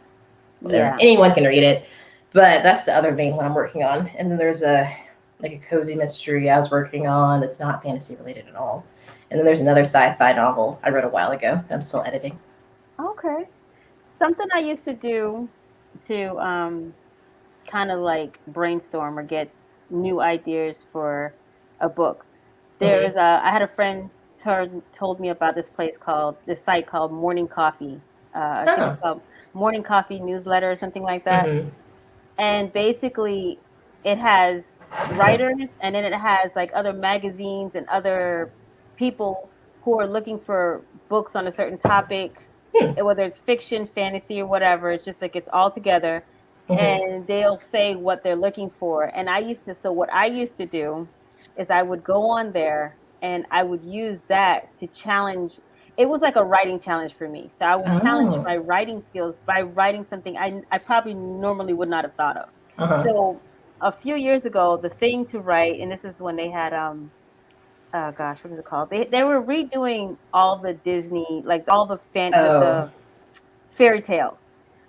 Speaker 2: whatever.
Speaker 1: Yeah.
Speaker 2: Anyone can read it. But that's the other vein one I'm working on. And then there's a cozy mystery I was working on that's not fantasy related at all. And then there's another sci-fi novel I wrote a while ago that I'm still editing.
Speaker 1: Okay. Something I used to do to kind of like brainstorm or get new ideas for a book.
Speaker 2: Mm-hmm.
Speaker 1: I had a friend told me about this site called Morning Coffee. I think it's
Speaker 2: Oh.
Speaker 1: called Morning Coffee Newsletter or something like that.
Speaker 2: Mm-hmm.
Speaker 1: And basically, it has writers, and then it has like other magazines and other people who are looking for books on a certain topic,
Speaker 2: Hmm.
Speaker 1: whether it's fiction, fantasy, or whatever. It's just like it's all together,
Speaker 2: Mm-hmm.
Speaker 1: and they'll say what they're looking for. And so what I used to do is I would go on there and I would use that to challenge. It was like a writing challenge for me. So I would challenge
Speaker 2: Oh.
Speaker 1: my writing skills by writing something I probably normally would not have thought of.
Speaker 2: Uh-huh.
Speaker 1: So a few years ago, the thing to write, and this is when they had oh gosh, what is it called? They were redoing all the Disney, like all
Speaker 2: Oh.
Speaker 1: the fairy tales,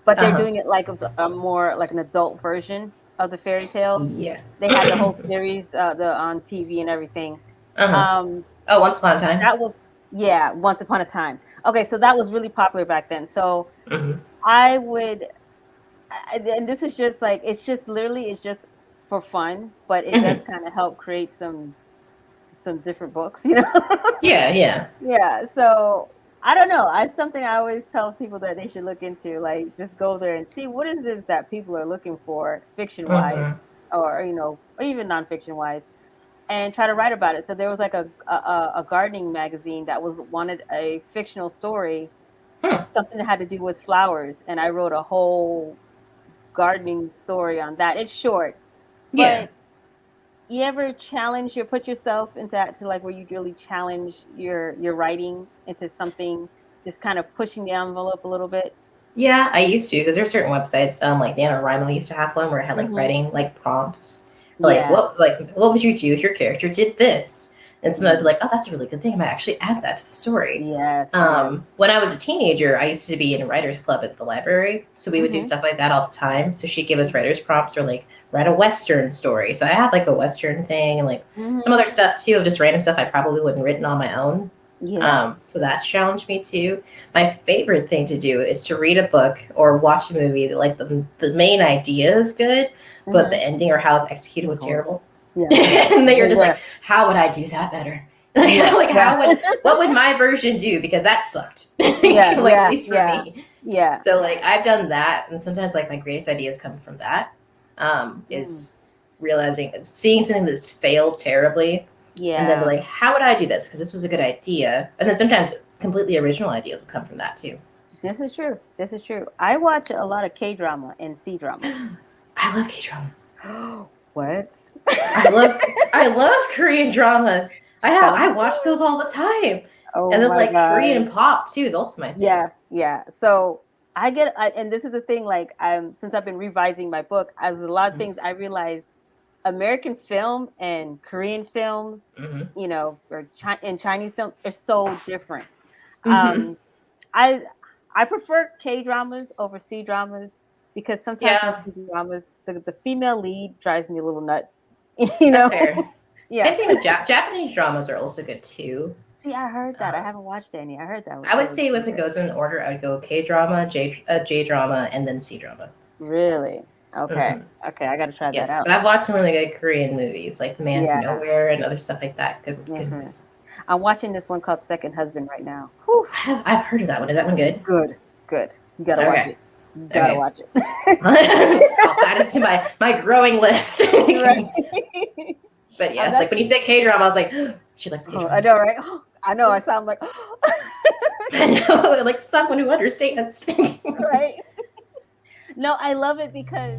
Speaker 1: but they're
Speaker 2: Uh-huh.
Speaker 1: doing it like a more like an adult version of the fairy tales.
Speaker 2: Yeah.
Speaker 1: They had the whole series the on TV and everything.
Speaker 2: Uh-huh.
Speaker 1: Um,
Speaker 2: Oh, Once Upon a Time.
Speaker 1: that was yeah, Once Upon a Time. Okay, so that was really popular back then. So
Speaker 2: Mm-hmm.
Speaker 1: I would, and this is just like it's just for fun, but it does
Speaker 2: Mm-hmm.
Speaker 1: kind of help create some different books, you know.
Speaker 2: Yeah, yeah.
Speaker 1: Yeah, so I don't know. I something I always tell people that they should look into, like just go there and see what is this that people are looking for fiction wise,
Speaker 2: Mm-hmm.
Speaker 1: or or even nonfiction wise, and try to write about it. So there was like a gardening magazine that wanted a fictional story,
Speaker 2: Hmm.
Speaker 1: something that had to do with flowers, and I wrote a whole gardening story on that. It's short,
Speaker 2: Yeah.
Speaker 1: but you ever put yourself into that to like where you really challenge your writing into something, just kind of pushing the envelope a little bit?
Speaker 2: Yeah, I used to, because there's certain websites, like NaNoWriMo used to have one where I had like
Speaker 1: Hmm.
Speaker 2: writing like prompts,
Speaker 1: Yeah.
Speaker 2: like what would you do if your character did this? And so I'd be
Speaker 1: Mm.
Speaker 2: like, oh, that's a really good thing. I might actually add that to the story.
Speaker 1: Yes. Yes.
Speaker 2: When I was a teenager, I used to be in a writers club at the library, so we would do
Speaker 1: Hmm.
Speaker 2: stuff like that all the time. So she'd give us writers prompts or like write a western story. So I had like a western thing and like some
Speaker 1: Hmm.
Speaker 2: other stuff too, of just random stuff I probably wouldn't have written on my own.
Speaker 1: Yeah.
Speaker 2: So that's challenged me too. My favorite thing to do is to read a book or watch a movie that like the main idea is good, but the
Speaker 1: Hmm.
Speaker 2: ending or how it's executed was
Speaker 1: Cool.
Speaker 2: terrible.
Speaker 1: Yeah.
Speaker 2: And then you're just
Speaker 1: Yeah.
Speaker 2: like, how would I do that better?
Speaker 1: Yeah.
Speaker 2: Like
Speaker 1: Yeah.
Speaker 2: what would my version do? Because that sucked.
Speaker 1: Yeah.
Speaker 2: Like at
Speaker 1: Yeah.
Speaker 2: least for
Speaker 1: Yeah.
Speaker 2: me.
Speaker 1: Yeah.
Speaker 2: So like I've done that, and sometimes like my greatest ideas come from that.
Speaker 1: Mm.
Speaker 2: Is realizing seeing something that's failed terribly and then be
Speaker 1: Yeah.
Speaker 2: like, how would I do this? Because this was a good idea. And then sometimes completely original ideas will come from that too.
Speaker 1: This is true. This is true. I watch a lot of K drama and C drama.
Speaker 2: I love K drama.
Speaker 1: What?
Speaker 2: I love Korean dramas. I
Speaker 1: Some.
Speaker 2: watch those all the time.
Speaker 1: Oh
Speaker 2: And then
Speaker 1: my
Speaker 2: like
Speaker 1: gosh.
Speaker 2: Korean pop too is also my thing.
Speaker 1: Yeah, yeah. So and this is the thing. Like, since I've been revising my book, as a lot of things I realized, American film and Korean films,
Speaker 2: Mm-hmm.
Speaker 1: and Chinese films are so different.
Speaker 2: Mm-hmm.
Speaker 1: Um, I I prefer K dramas over C dramas because sometimes in
Speaker 2: Yeah,
Speaker 1: C dramas the female lead drives me a little nuts. You
Speaker 2: that's
Speaker 1: know?
Speaker 2: fair.
Speaker 1: Yeah.
Speaker 2: Same thing with Japanese dramas are also good too.
Speaker 1: See, I heard that. I
Speaker 2: Uh,
Speaker 1: haven't watched any. I heard that
Speaker 2: I
Speaker 1: they
Speaker 2: would
Speaker 1: were
Speaker 2: say
Speaker 1: pretty
Speaker 2: if it
Speaker 1: good.
Speaker 2: goes in order, I would go K drama, J drama, and then C drama.
Speaker 1: Really? Okay.
Speaker 2: Mm-hmm.
Speaker 1: Okay, I got to try that
Speaker 2: Yes,
Speaker 1: out.
Speaker 2: but I've watched some really good Korean movies, like The Man from
Speaker 1: Yeah.
Speaker 2: Nowhere and other stuff like that. Good
Speaker 1: Hmm.
Speaker 2: movies.
Speaker 1: I'm watching this one called Second Husband right now. Whew.
Speaker 2: I've heard of that one. Is that one good?
Speaker 1: Good. Good. You gotta watch
Speaker 2: Okay,
Speaker 1: it. You gotta
Speaker 2: okay.
Speaker 1: watch it.
Speaker 2: I'll add it to my growing list.
Speaker 1: Right.
Speaker 2: But
Speaker 1: I'm
Speaker 2: yes, like when you
Speaker 1: actually.
Speaker 2: said K drama, I was like, she likes K
Speaker 1: Oh, I
Speaker 2: drama.
Speaker 1: know, right? I know. I sound like.
Speaker 2: I know, like someone who understands.
Speaker 1: Right? No, I love it because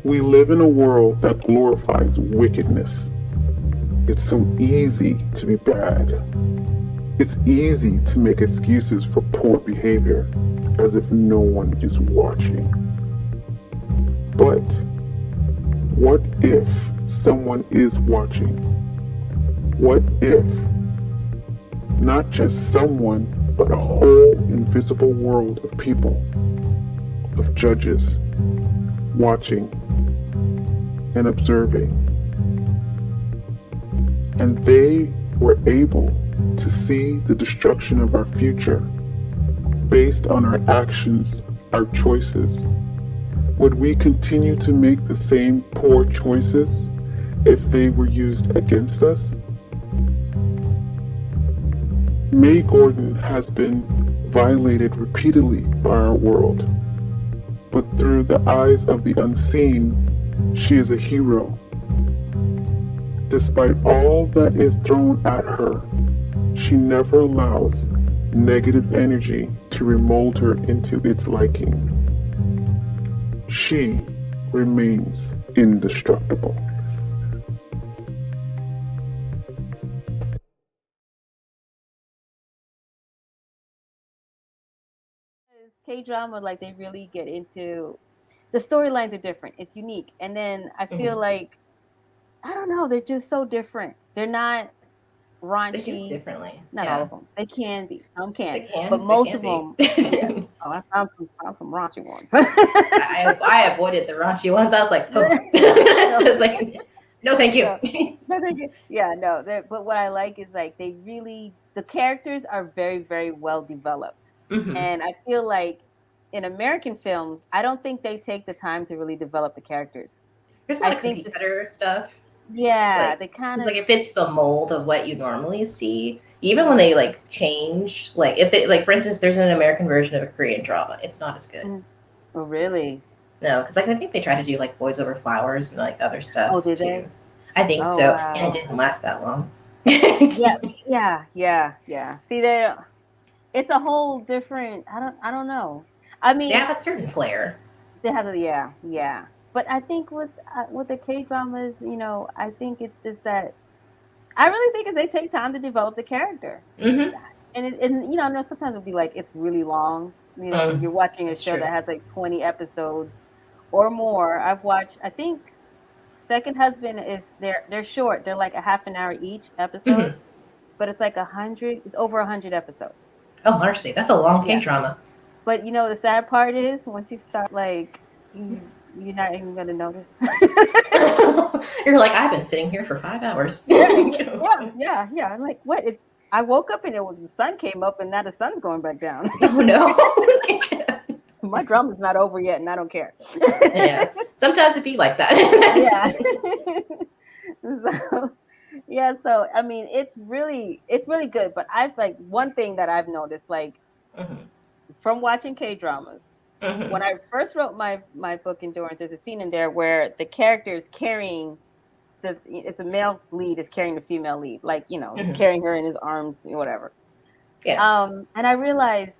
Speaker 3: We live in a world that glorifies wickedness. It's so easy to be bad. It's easy to make excuses for poor behavior as if no one is watching. But what if someone is watching? What if not just someone, but a whole invisible world of people, of judges, watching and observing, and they were able to see the destruction of our future based on our actions, our choices? Would we continue to make the same poor choices if they were used against us? May Gordon has been violated repeatedly by our world, but through the eyes of the unseen, she is a hero. Despite all that is thrown at her, she never allows negative energy to remold her into its liking. She remains indestructible.
Speaker 1: K-drama, like they really get into the storylines are different. It's unique. And then I feel
Speaker 2: Mhm.
Speaker 1: like I don't know, they're just so different. They're not
Speaker 2: They do it
Speaker 1: raunchy.
Speaker 2: differently.
Speaker 1: Not all
Speaker 2: Yeah,
Speaker 1: of them. They can be. Some can.
Speaker 2: they
Speaker 1: But
Speaker 2: can. They
Speaker 1: most
Speaker 2: can
Speaker 1: of
Speaker 2: be.
Speaker 1: them, yeah. Oh, I found some raunchy ones.
Speaker 2: I avoided the raunchy ones. I was like, oh, so
Speaker 1: No,
Speaker 2: it's like, no, thank you.
Speaker 1: no. No, thank you. Yeah, no. But what I like is like they really the characters are very, very well developed.
Speaker 2: Hmm.
Speaker 1: And I feel like in American films, I don't think they take the time to really develop the characters.
Speaker 2: There's a
Speaker 1: I
Speaker 2: lot of
Speaker 1: think
Speaker 2: cookie
Speaker 1: this,
Speaker 2: cutter stuff.
Speaker 1: yeah,
Speaker 2: Like,
Speaker 1: they kind
Speaker 2: it's
Speaker 1: of
Speaker 2: like it fits the mold of what you normally see. Even when they like change, like if it, like for instance, there's an American version of a Korean drama. It's not as good.
Speaker 1: mm, oh, really?
Speaker 2: No, because like I think they try to do like Boys Over Flowers and like other
Speaker 1: Oh,
Speaker 2: stuff
Speaker 1: did
Speaker 2: too.
Speaker 1: they?
Speaker 2: I think
Speaker 1: Oh,
Speaker 2: so, and it
Speaker 1: wow.
Speaker 2: didn't last that long.
Speaker 1: Yeah, yeah. See, it's a whole different. I don't know. I
Speaker 2: They
Speaker 1: mean,
Speaker 2: have a certain flair.
Speaker 1: they have a, yeah, yeah. But I think with the K dramas, I think it's just that I really think is they take time to develop the character,
Speaker 2: Mm-hmm.
Speaker 1: and I know sometimes it'll be like it's really long. You're watching a
Speaker 2: That's
Speaker 1: show
Speaker 2: true.
Speaker 1: that has like 20 episodes or more. I've watched. I think Second Husband is they're short. They're like a half an hour each episode,
Speaker 2: Mm-hmm.
Speaker 1: but it's like 100. It's over 100 episodes.
Speaker 2: Oh, mercy, that's a long K
Speaker 1: Yeah.
Speaker 2: drama.
Speaker 1: But the sad part is once you start like you're not even gonna notice.
Speaker 2: You're like, I've been sitting here for 5 hours.
Speaker 1: Yeah,
Speaker 2: Oh
Speaker 1: yeah. I'm like, what? I woke up and it was the sun came up and now the sun's going back down.
Speaker 2: no.
Speaker 1: My drama's not over yet and I don't care.
Speaker 2: Yeah, sometimes it be like that.
Speaker 1: Yeah. So yeah, so I mean it's really good. But I've like one thing that I've noticed, like
Speaker 2: Hmm.
Speaker 1: from watching K dramas, when
Speaker 2: Hmm.
Speaker 1: I first wrote my book Endurance, there's a scene in there where the character is carrying it's a male lead is carrying the female lead, like
Speaker 2: Hmm.
Speaker 1: carrying her in his arms, whatever.
Speaker 2: Yeah,
Speaker 1: And I realized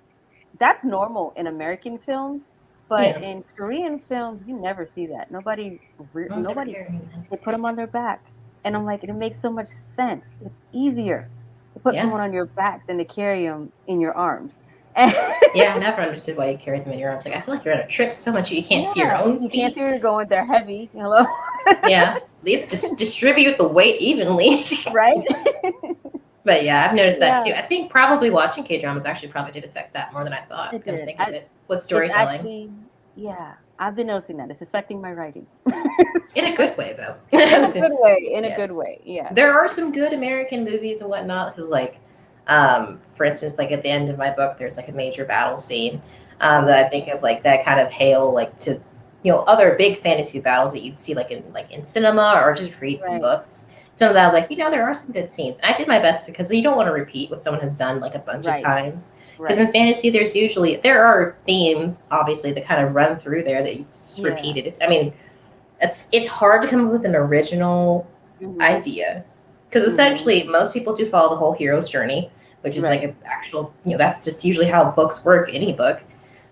Speaker 1: that's normal in American films, but
Speaker 2: yeah.
Speaker 1: in Korean films, you never see that.
Speaker 2: No one's ever
Speaker 1: Nobody,
Speaker 2: carrying them.
Speaker 1: they put them on their back, and I'm like, it makes so much sense. It's easier to put
Speaker 2: Yeah,
Speaker 1: someone on your back than to carry them in your arms.
Speaker 2: yeah. I never understood why you carry them in your arms. Like, I feel like you're on a trip so much you can't see your
Speaker 1: Yeah,
Speaker 2: own
Speaker 1: you can't see
Speaker 2: feet.
Speaker 1: where you're going. They're heavy. Hello,
Speaker 2: Yeah, at least just distribute the weight evenly.
Speaker 1: right?
Speaker 2: But yeah, I've noticed that too.
Speaker 1: Yeah,
Speaker 2: I think probably watching K dramas actually probably did affect that more than I thought.
Speaker 1: it
Speaker 2: Come to
Speaker 1: did.
Speaker 2: think of it, with
Speaker 1: It's
Speaker 2: storytelling.
Speaker 1: actually, yeah, I've been noticing that it's affecting my writing.
Speaker 2: In a good way, though.
Speaker 1: In a good way, in a good
Speaker 2: Yes.
Speaker 1: way. Yes.
Speaker 2: There are some good American movies and whatnot, because, like, for instance, like at the end of my book, there's like a major battle scene that I think of, like, that kind of hail, like, to, other big fantasy battles that you'd see, like in cinema or just read in
Speaker 1: Right.
Speaker 2: books. Some of that I was like, there are some good scenes. And I did my best because you don't want to repeat what someone has done like a bunch of
Speaker 1: Right.
Speaker 2: times. Because
Speaker 1: Right.
Speaker 2: in fantasy, there are themes, obviously, that kind of run through there that you just
Speaker 1: Yeah.
Speaker 2: repeated. I mean, it's hard to come up with an original
Speaker 1: Mhm.
Speaker 2: idea because
Speaker 1: Mhm.
Speaker 2: essentially most people do follow the whole hero's journey, which is like an actual, that's just usually how books work, any book.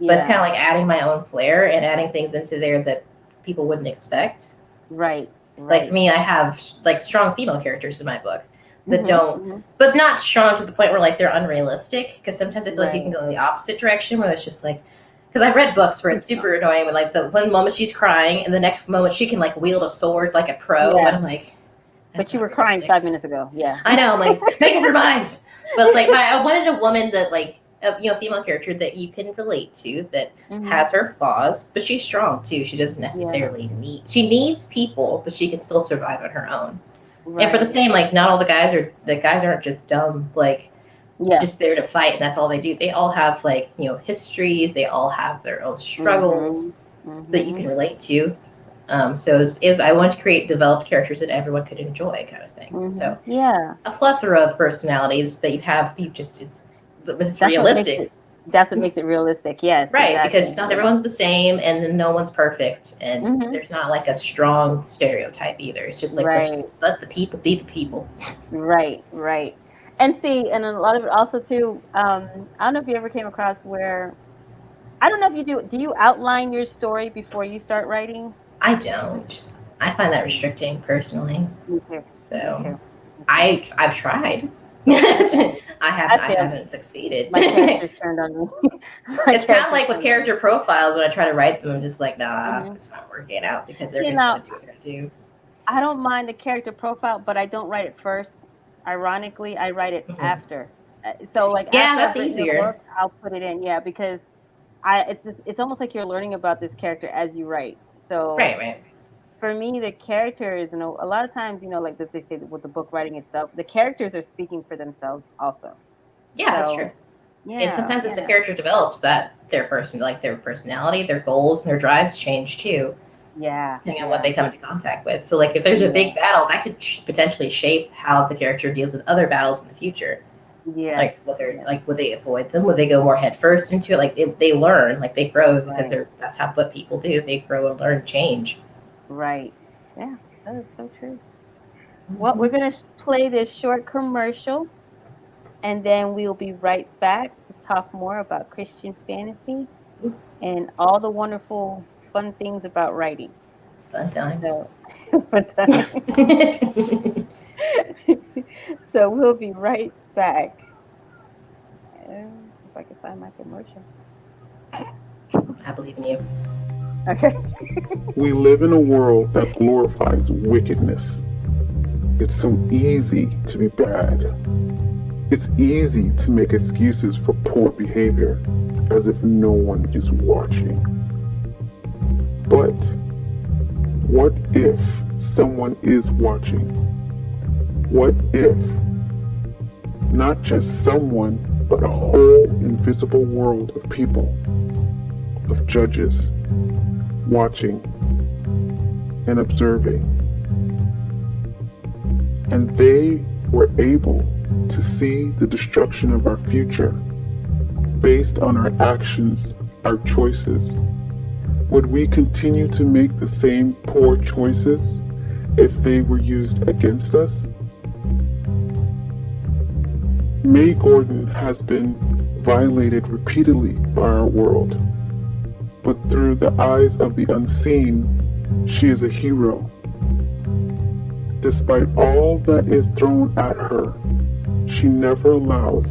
Speaker 2: But it's kind of like adding my own flair and adding things into there that people wouldn't expect.
Speaker 1: Right.
Speaker 2: Like for me, I have like strong female characters in my book that don't, but not strong to the point where like they're unrealistic. Because sometimes I feel like you can go in the opposite direction where it's just like, because I've read books where it's super annoying when like the one moment she's crying and the next moment she can like wield a sword like a pro, and I'm like,
Speaker 1: but you were crying 5 minutes ago. Yeah,
Speaker 2: I know. I'm like, make up your mind. But it's like I wanted a woman that like a female character that you can relate to, that has her flaws, but she's strong too. She doesn't necessarily need. She needs people, but she can still survive on her own. And for the same, like not all the guys aren't just dumb, like just there to fight and that's all they do. They all have like histories. They all have their own struggles that you can relate to. So if I want to create developed characters that everyone could enjoy, kind of thing. So a plethora of personalities that you have. It's realistic.
Speaker 1: That's what makes it realistic. Yes,
Speaker 2: right. Exactly. Because not everyone's the same, and no one's perfect, and there's not like a strong stereotype either. It's just like let the people be the people.
Speaker 1: Right. And see, and a lot of it also too. I don't know if you ever came across where, I don't know if you do. Do you outline your story before you start writing?
Speaker 2: I don't. I find that restricting personally.
Speaker 1: Me too.
Speaker 2: So I've tried. I haven't succeeded.
Speaker 1: My character's turned on me.
Speaker 2: It's kind of like with character profiles. When I try to write them, I'm just like, nah, it's not working out because they're just going to do what they're going to do.
Speaker 1: I don't mind the character profile, but I don't write it first. Ironically, I write it after. So like,
Speaker 2: that's easier.
Speaker 1: Work, I'll put it in, because it's almost like you're learning about this character as you write. So
Speaker 2: right.
Speaker 1: For me, the characters, a lot of times, like that they say with the book writing itself, the characters are speaking for themselves also.
Speaker 2: Yeah, that's true. Yeah, and sometimes as the character develops, that their personality, their goals, and their drives change too.
Speaker 1: Yeah.
Speaker 2: Depending on what they come into contact with. So like if there's a big battle, that could potentially shape how the character deals with other battles in the future.
Speaker 1: Yeah.
Speaker 2: Like whether would they avoid them? Would they go more head first into it? Like if they learn, like they grow because that's what people do. They grow and learn, change.
Speaker 1: Right. Yeah, that is so true. Well, we're going to play this short commercial, and then we'll be right back to talk more about Christian fantasy and all the wonderful, fun things about writing.
Speaker 2: Fun times.
Speaker 1: So we'll be right back. If I can find my commercial.
Speaker 2: I believe in you.
Speaker 1: Okay.
Speaker 3: We live in a world that glorifies wickedness. It's so easy to be bad. It's easy to make excuses for poor behavior as if no one is watching. But what if someone is watching? What if not just someone, but a whole invisible world of people, of judges, watching and observing, and they were able to see the destruction of our future based on our actions, our choices? Would we continue to make the same poor choices if they were used against us? May Gordon has been violated repeatedly by our world, but through the eyes of the unseen, she is a hero. Despite all that is thrown at her, she never allows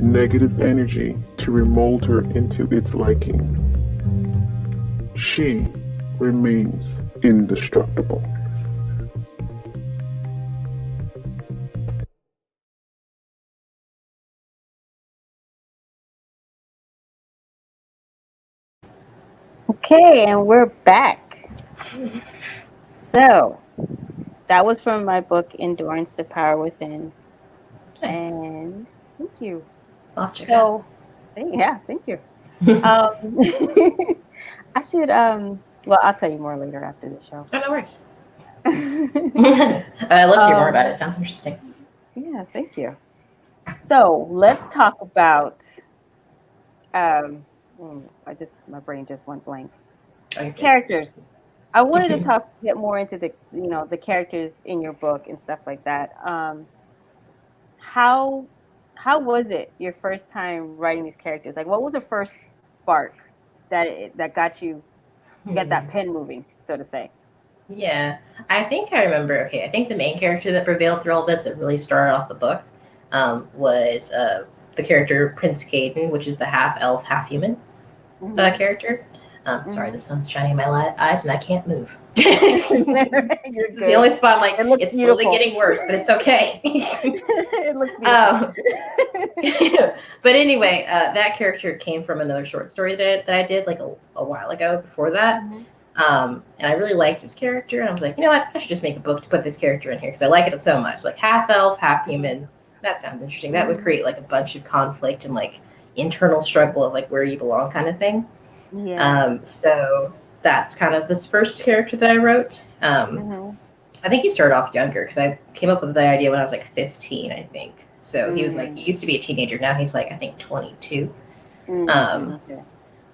Speaker 3: negative energy to remold her into its liking. She remains indestructible.
Speaker 1: Okay, and we're back. So, that was from my book, Endurance to Power Within. Nice. And thank you.
Speaker 2: Thank
Speaker 1: you. I should, well, I'll tell you more later after the show.
Speaker 2: Oh, no worries. I love to hear more about it. It sounds interesting.
Speaker 1: Yeah, thank you. So, let's talk about, my brain just went blank. Okay. Characters. I wanted to get more into the characters in your book and stuff like that. How how was it your first time writing these characters? Like, what was the first spark that got that
Speaker 2: Hmm.
Speaker 1: pen moving, so to say?
Speaker 2: Yeah, I think I remember. Okay, I think the main character that prevailed through all this that really started off the book was the character Prince Caden, which is the half elf, half human
Speaker 1: Hmm.
Speaker 2: character. Sorry, the
Speaker 1: Hmm.
Speaker 2: sun's shining in my eyes and I can't move. This
Speaker 1: You're
Speaker 2: is the
Speaker 1: good.
Speaker 2: only spot I'm like,
Speaker 1: It looks
Speaker 2: it's slowly
Speaker 1: beautiful.
Speaker 2: getting worse, but it's okay.
Speaker 1: It looks beautiful.
Speaker 2: um, but anyway, that character came from another short story that I did like a while ago before that.
Speaker 1: Hmm.
Speaker 2: And I really liked his character, and I was like, you know what, I should just make a book to put this character in here because I like it so much. Like half elf, half human. That sounds interesting. That would
Speaker 1: Hmm.
Speaker 2: create like a bunch of conflict and like internal struggle of like where you belong kind of thing.
Speaker 1: Yeah.
Speaker 2: So that's kind of this first character that I wrote.
Speaker 1: Hmm.
Speaker 2: I think he started off younger because I came up with the idea when I was like 15, I think. So he was like, he
Speaker 1: Mm.
Speaker 2: used to be a teenager. Now he's like, I think 22.
Speaker 1: Mm.
Speaker 2: Um,
Speaker 1: Okay.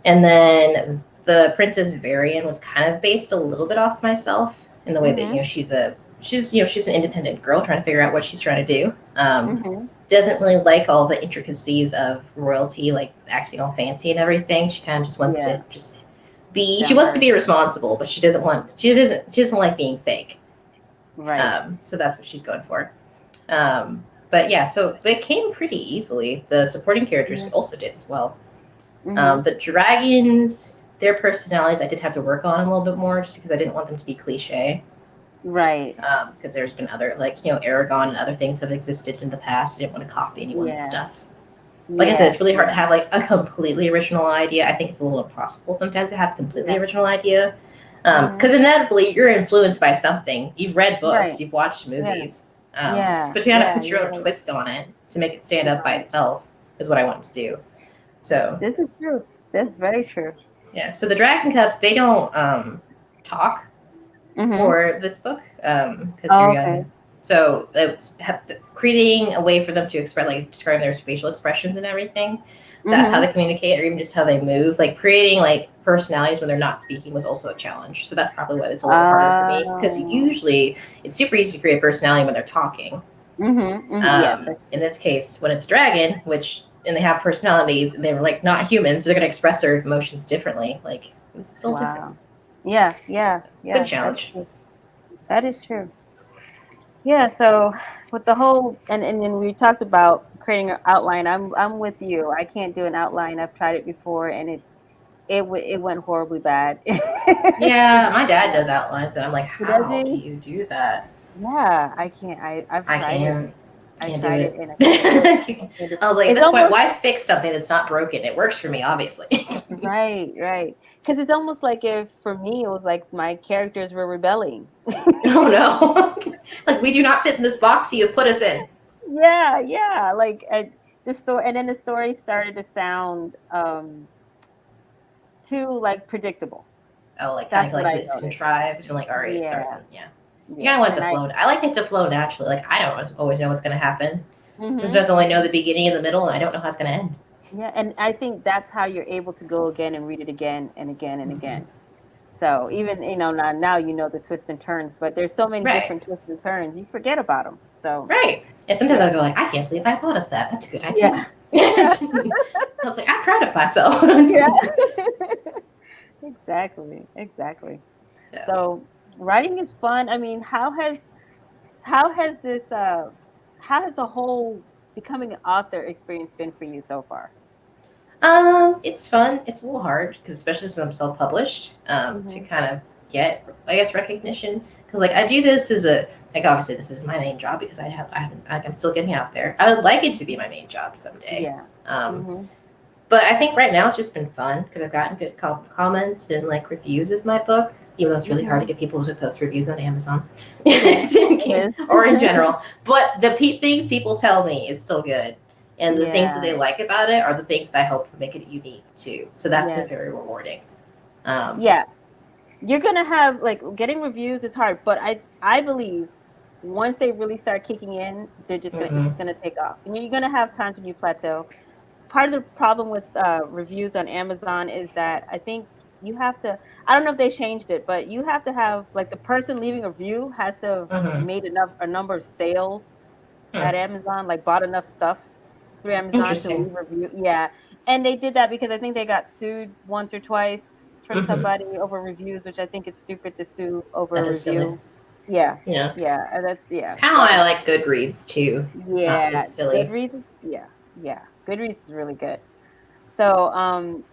Speaker 2: and then the Princess Varian was kind of based a little bit off myself in the way that,
Speaker 1: Hmm.
Speaker 2: she's an independent girl trying to figure out what she's trying to do.
Speaker 1: Hmm.
Speaker 2: Doesn't really like all the intricacies of royalty, like acting all fancy and everything. She kind of just wants
Speaker 1: Yeah.
Speaker 2: to just be. She
Speaker 1: Down to
Speaker 2: wants to
Speaker 1: earth.
Speaker 2: be responsible, but she doesn't like being fake.
Speaker 1: Right.
Speaker 2: So that's what she's going for. But yeah, so it came pretty easily. The supporting characters also did as well.
Speaker 1: Hmm.
Speaker 2: The dragons, their personalities, I did have to work on a little bit more just because I didn't want them to be cliche.
Speaker 1: Right.
Speaker 2: Because there's been other, like, Aragon and other things have existed in the past. I didn't want to copy anyone's
Speaker 1: Yeah.
Speaker 2: stuff. Like I said,
Speaker 1: Yeah.
Speaker 2: it's really hard to
Speaker 1: Yeah.
Speaker 2: have like a completely original idea. I think it's a little impossible sometimes to have a completely
Speaker 1: Yeah.
Speaker 2: original idea. Because inevitably you're influenced by something. You've read books,
Speaker 1: Right.
Speaker 2: you've watched
Speaker 1: Yeah.
Speaker 2: movies,
Speaker 1: Yeah.
Speaker 2: but you gotta
Speaker 1: Yeah.
Speaker 2: put your
Speaker 1: You're
Speaker 2: own
Speaker 1: right.
Speaker 2: twist on it to make it stand up by
Speaker 1: Right.
Speaker 2: itself. Is what I want to do. So
Speaker 1: This is true. That's very true.
Speaker 2: yeah, so the Dragon Cups they don't talk
Speaker 1: Hmm.
Speaker 2: for this book because
Speaker 1: Oh,
Speaker 2: you're
Speaker 1: okay.
Speaker 2: young. So creating a way for them to express, like describe their facial expressions and everything. That's how
Speaker 1: Hmm.
Speaker 2: they communicate, or even just how they move. Like creating like personalities when they're not speaking was also a challenge. So that's probably why it's a little bit harder for me because
Speaker 1: Oh.
Speaker 2: usually it's super easy to create a personality when they're talking.
Speaker 1: Yes.
Speaker 2: In this case, when it's dragon, and they have personalities and they're like not humans, so they're gonna express their emotions differently. Like it's still different.
Speaker 1: Wow. Yeah. Yeah. Yeah.
Speaker 2: Good
Speaker 1: That's
Speaker 2: challenge.
Speaker 1: true. That is true. Yeah. So with the whole and then we talked about creating an outline. I'm with you. I can't do an outline. I've tried it before, and it went horribly bad.
Speaker 2: Yeah,
Speaker 1: It's
Speaker 2: my dad
Speaker 1: bad.
Speaker 2: does outlines, and I'm like,
Speaker 1: Does
Speaker 2: how do
Speaker 1: he?
Speaker 2: you do that?
Speaker 1: Yeah, I can't. I've
Speaker 2: I
Speaker 1: tried it.
Speaker 2: can't.
Speaker 1: I
Speaker 2: Can't do
Speaker 1: tried it
Speaker 2: it.
Speaker 1: and I can't do it. I can't do it.
Speaker 2: I was like, at
Speaker 1: It's
Speaker 2: this point,
Speaker 1: almost
Speaker 2: why fix something that's not broken? It works for me, obviously.
Speaker 1: right, right. Because it's almost like if for me it was like my characters were rebelling.
Speaker 2: Oh no. Like, we do not fit in this box you put us in.
Speaker 1: Yeah, yeah. The story, and then the story started to sound too like predictable.
Speaker 2: Oh, like kind
Speaker 1: That's
Speaker 2: of
Speaker 1: what
Speaker 2: like
Speaker 1: I
Speaker 2: it's
Speaker 1: noticed.
Speaker 2: contrived and like, all right, sorry.
Speaker 1: Yeah,
Speaker 2: Yeah. You
Speaker 1: yeah.
Speaker 2: kind of want it
Speaker 1: And
Speaker 2: to
Speaker 1: I
Speaker 2: flow. I like it to flow naturally. Like, I don't always know what's going to happen.
Speaker 1: hmm
Speaker 2: Sometimes I only know the beginning and the middle, and I don't know how it's going to end.
Speaker 1: yeah, and I think that's how you're able to go again and read it again and again and
Speaker 2: Mm-hmm.
Speaker 1: again. So even now you know the twists and turns, but there's so many
Speaker 2: Right.
Speaker 1: different twists and turns you forget about them. So
Speaker 2: Right. And sometimes
Speaker 1: yeah,
Speaker 2: I'll go like, I can't believe I thought of that. That's a good idea.
Speaker 1: yeah,
Speaker 2: I was like, I'm proud of myself.
Speaker 1: yeah. Exactly, exactly.
Speaker 2: So,
Speaker 1: So writing is fun. I mean, how has this how has the whole becoming an author experience been for you so far?
Speaker 2: it's fun. It's a little hard because especially since I'm self-published, to
Speaker 1: Hmm.
Speaker 2: kind of get, I guess, recognition. Because like I do this as a like obviously this is my main job because I haven't like I'm still getting out there. I would like it to be my main job someday.
Speaker 1: Yeah.
Speaker 2: Um,
Speaker 1: Hmm.
Speaker 2: but I think right now it's just been fun because I've gotten good comments and like reviews of my book. Even though it's really hard to
Speaker 1: Hmm.
Speaker 2: get people to post reviews on Amazon
Speaker 1: It is. It
Speaker 2: or in
Speaker 1: is.
Speaker 2: general, but the things people tell me is still good. And the things that
Speaker 1: Yeah.
Speaker 2: they like about it are the things that I hope make it unique too. So that's been
Speaker 1: Yes.
Speaker 2: very rewarding. Um,
Speaker 1: Yeah. You're gonna have like getting reviews. It's hard, but I believe once they really start kicking in, they're just gonna
Speaker 2: mhm.
Speaker 1: it's gonna take off. And you're gonna have times when you plateau. Part of the problem with reviews on Amazon is that I think you have to. I don't know if they changed it, but you have to have like the person leaving a review has to have
Speaker 2: Mhm.
Speaker 1: made a number of sales
Speaker 2: Hmm.
Speaker 1: at Amazon, like bought enough stuff through Amazon to
Speaker 2: Interesting.
Speaker 1: leave a review. Yeah, and they did that because I think they got sued once or twice from
Speaker 2: Hmm.
Speaker 1: somebody over reviews, which I think is stupid to sue over a
Speaker 2: That is silly.
Speaker 1: review. Yeah,
Speaker 2: Yeah.
Speaker 1: yeah, that's
Speaker 2: It's
Speaker 1: yeah,
Speaker 2: kind of
Speaker 1: that
Speaker 2: why
Speaker 1: is
Speaker 2: I like Goodreads too. It's not as
Speaker 1: yeah.
Speaker 2: silly.
Speaker 1: Goodreads, yeah, yeah. Goodreads is really good. So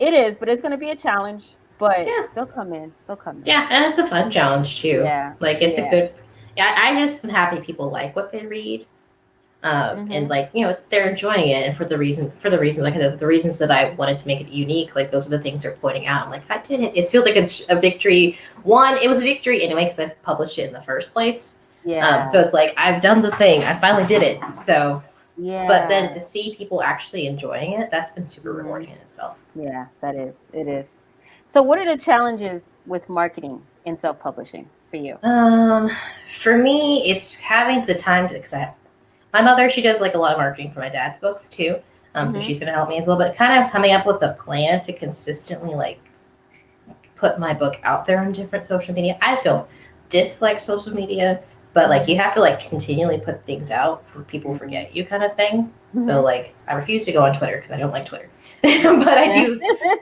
Speaker 1: it is, but it's going to be a challenge. But
Speaker 2: Yeah.
Speaker 1: they'll come in. They'll come in.
Speaker 2: Yeah, and it's a fun challenge too.
Speaker 1: Yeah,
Speaker 2: Like it's a
Speaker 1: yeah.
Speaker 2: good. I just am happy people like what they read, and
Speaker 1: Mhm.
Speaker 2: like they're enjoying it, and for the reason like the reasons that I wanted to make it unique, like those are the things they're pointing out. I'm like, I did it. It feels like a victory. One, it was a victory anyway because I published it in the first place. So
Speaker 1: Yeah,
Speaker 2: it's like I've done the thing. I finally did it. So, but then
Speaker 1: yeah.
Speaker 2: to see people actually enjoying it, that's been super
Speaker 1: Mhm.
Speaker 2: rewarding in itself.
Speaker 1: Yeah, that is. It is. So, what are the challenges with marketing in self-publishing for you?
Speaker 2: Um, for me, it's having the time to because my mother, she does like a lot of marketing for my dad's books too. So
Speaker 1: Mhm.
Speaker 2: she's gonna help me as well. But kind of coming up with a plan to consistently like put my book out there on different social media. I don't dislike social media, but like you have to like continually put things out for people
Speaker 1: Mhm.
Speaker 2: forget you kind of thing. So
Speaker 1: Mhm.
Speaker 2: like I refuse to go on Twitter because I don't like Twitter. But
Speaker 1: Yeah.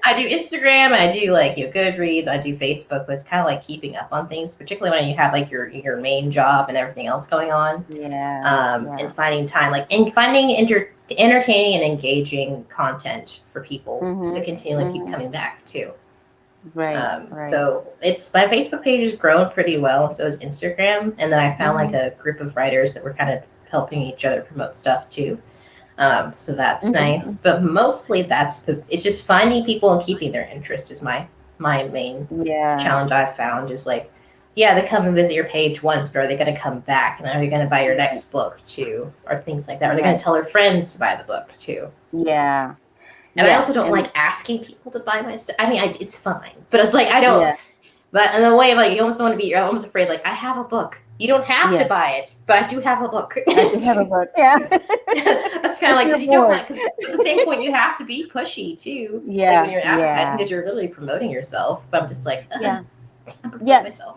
Speaker 2: I do Instagram, I do like Goodreads, I do Facebook, but it's kind of like keeping up on things, particularly when you have like your main job and everything else going on.
Speaker 1: Yeah. Yeah.
Speaker 2: And finding time like and finding entertaining and engaging content for people to
Speaker 1: Mhm.
Speaker 2: continually keep
Speaker 1: Mhm.
Speaker 2: coming back to.
Speaker 1: Right. Right.
Speaker 2: So it's my Facebook page has grown pretty well, and so is Instagram. And then I found like
Speaker 1: Mhm.
Speaker 2: a group of writers that were kind of helping each other promote stuff too. So that's nice.
Speaker 1: Mhm.
Speaker 2: But mostly it's just finding people and keeping their interest is my main
Speaker 1: Yeah.
Speaker 2: challenge I've found is like, yeah, they come and visit your page once, but are they going to come back? And are they going to buy your
Speaker 1: Right.
Speaker 2: next book too, or things like that? Are they going
Speaker 1: Right.
Speaker 2: to tell their friends to buy the book too?
Speaker 1: Yeah.
Speaker 2: And I
Speaker 1: Yeah.
Speaker 2: also don't
Speaker 1: And
Speaker 2: like asking people to buy my stuff. I mean, it's fine, but it's like I don't.
Speaker 1: yeah.
Speaker 2: But in a way of like, you almost want to be, you're almost afraid, like, I have a book. You don't have to
Speaker 1: Yes.
Speaker 2: buy it, but I do have a book.
Speaker 1: I do have a book. Yeah.
Speaker 2: That's kind of
Speaker 1: It's
Speaker 2: like,
Speaker 1: your
Speaker 2: because you don't
Speaker 1: voice.
Speaker 2: want, because at the same point, you have to be pushy too, like when
Speaker 1: Yeah.
Speaker 2: you're advertising,
Speaker 1: Yeah.
Speaker 2: because you're literally promoting yourself. But I'm just like,
Speaker 1: Yeah.
Speaker 2: I'm promoting
Speaker 1: Yeah.
Speaker 2: myself.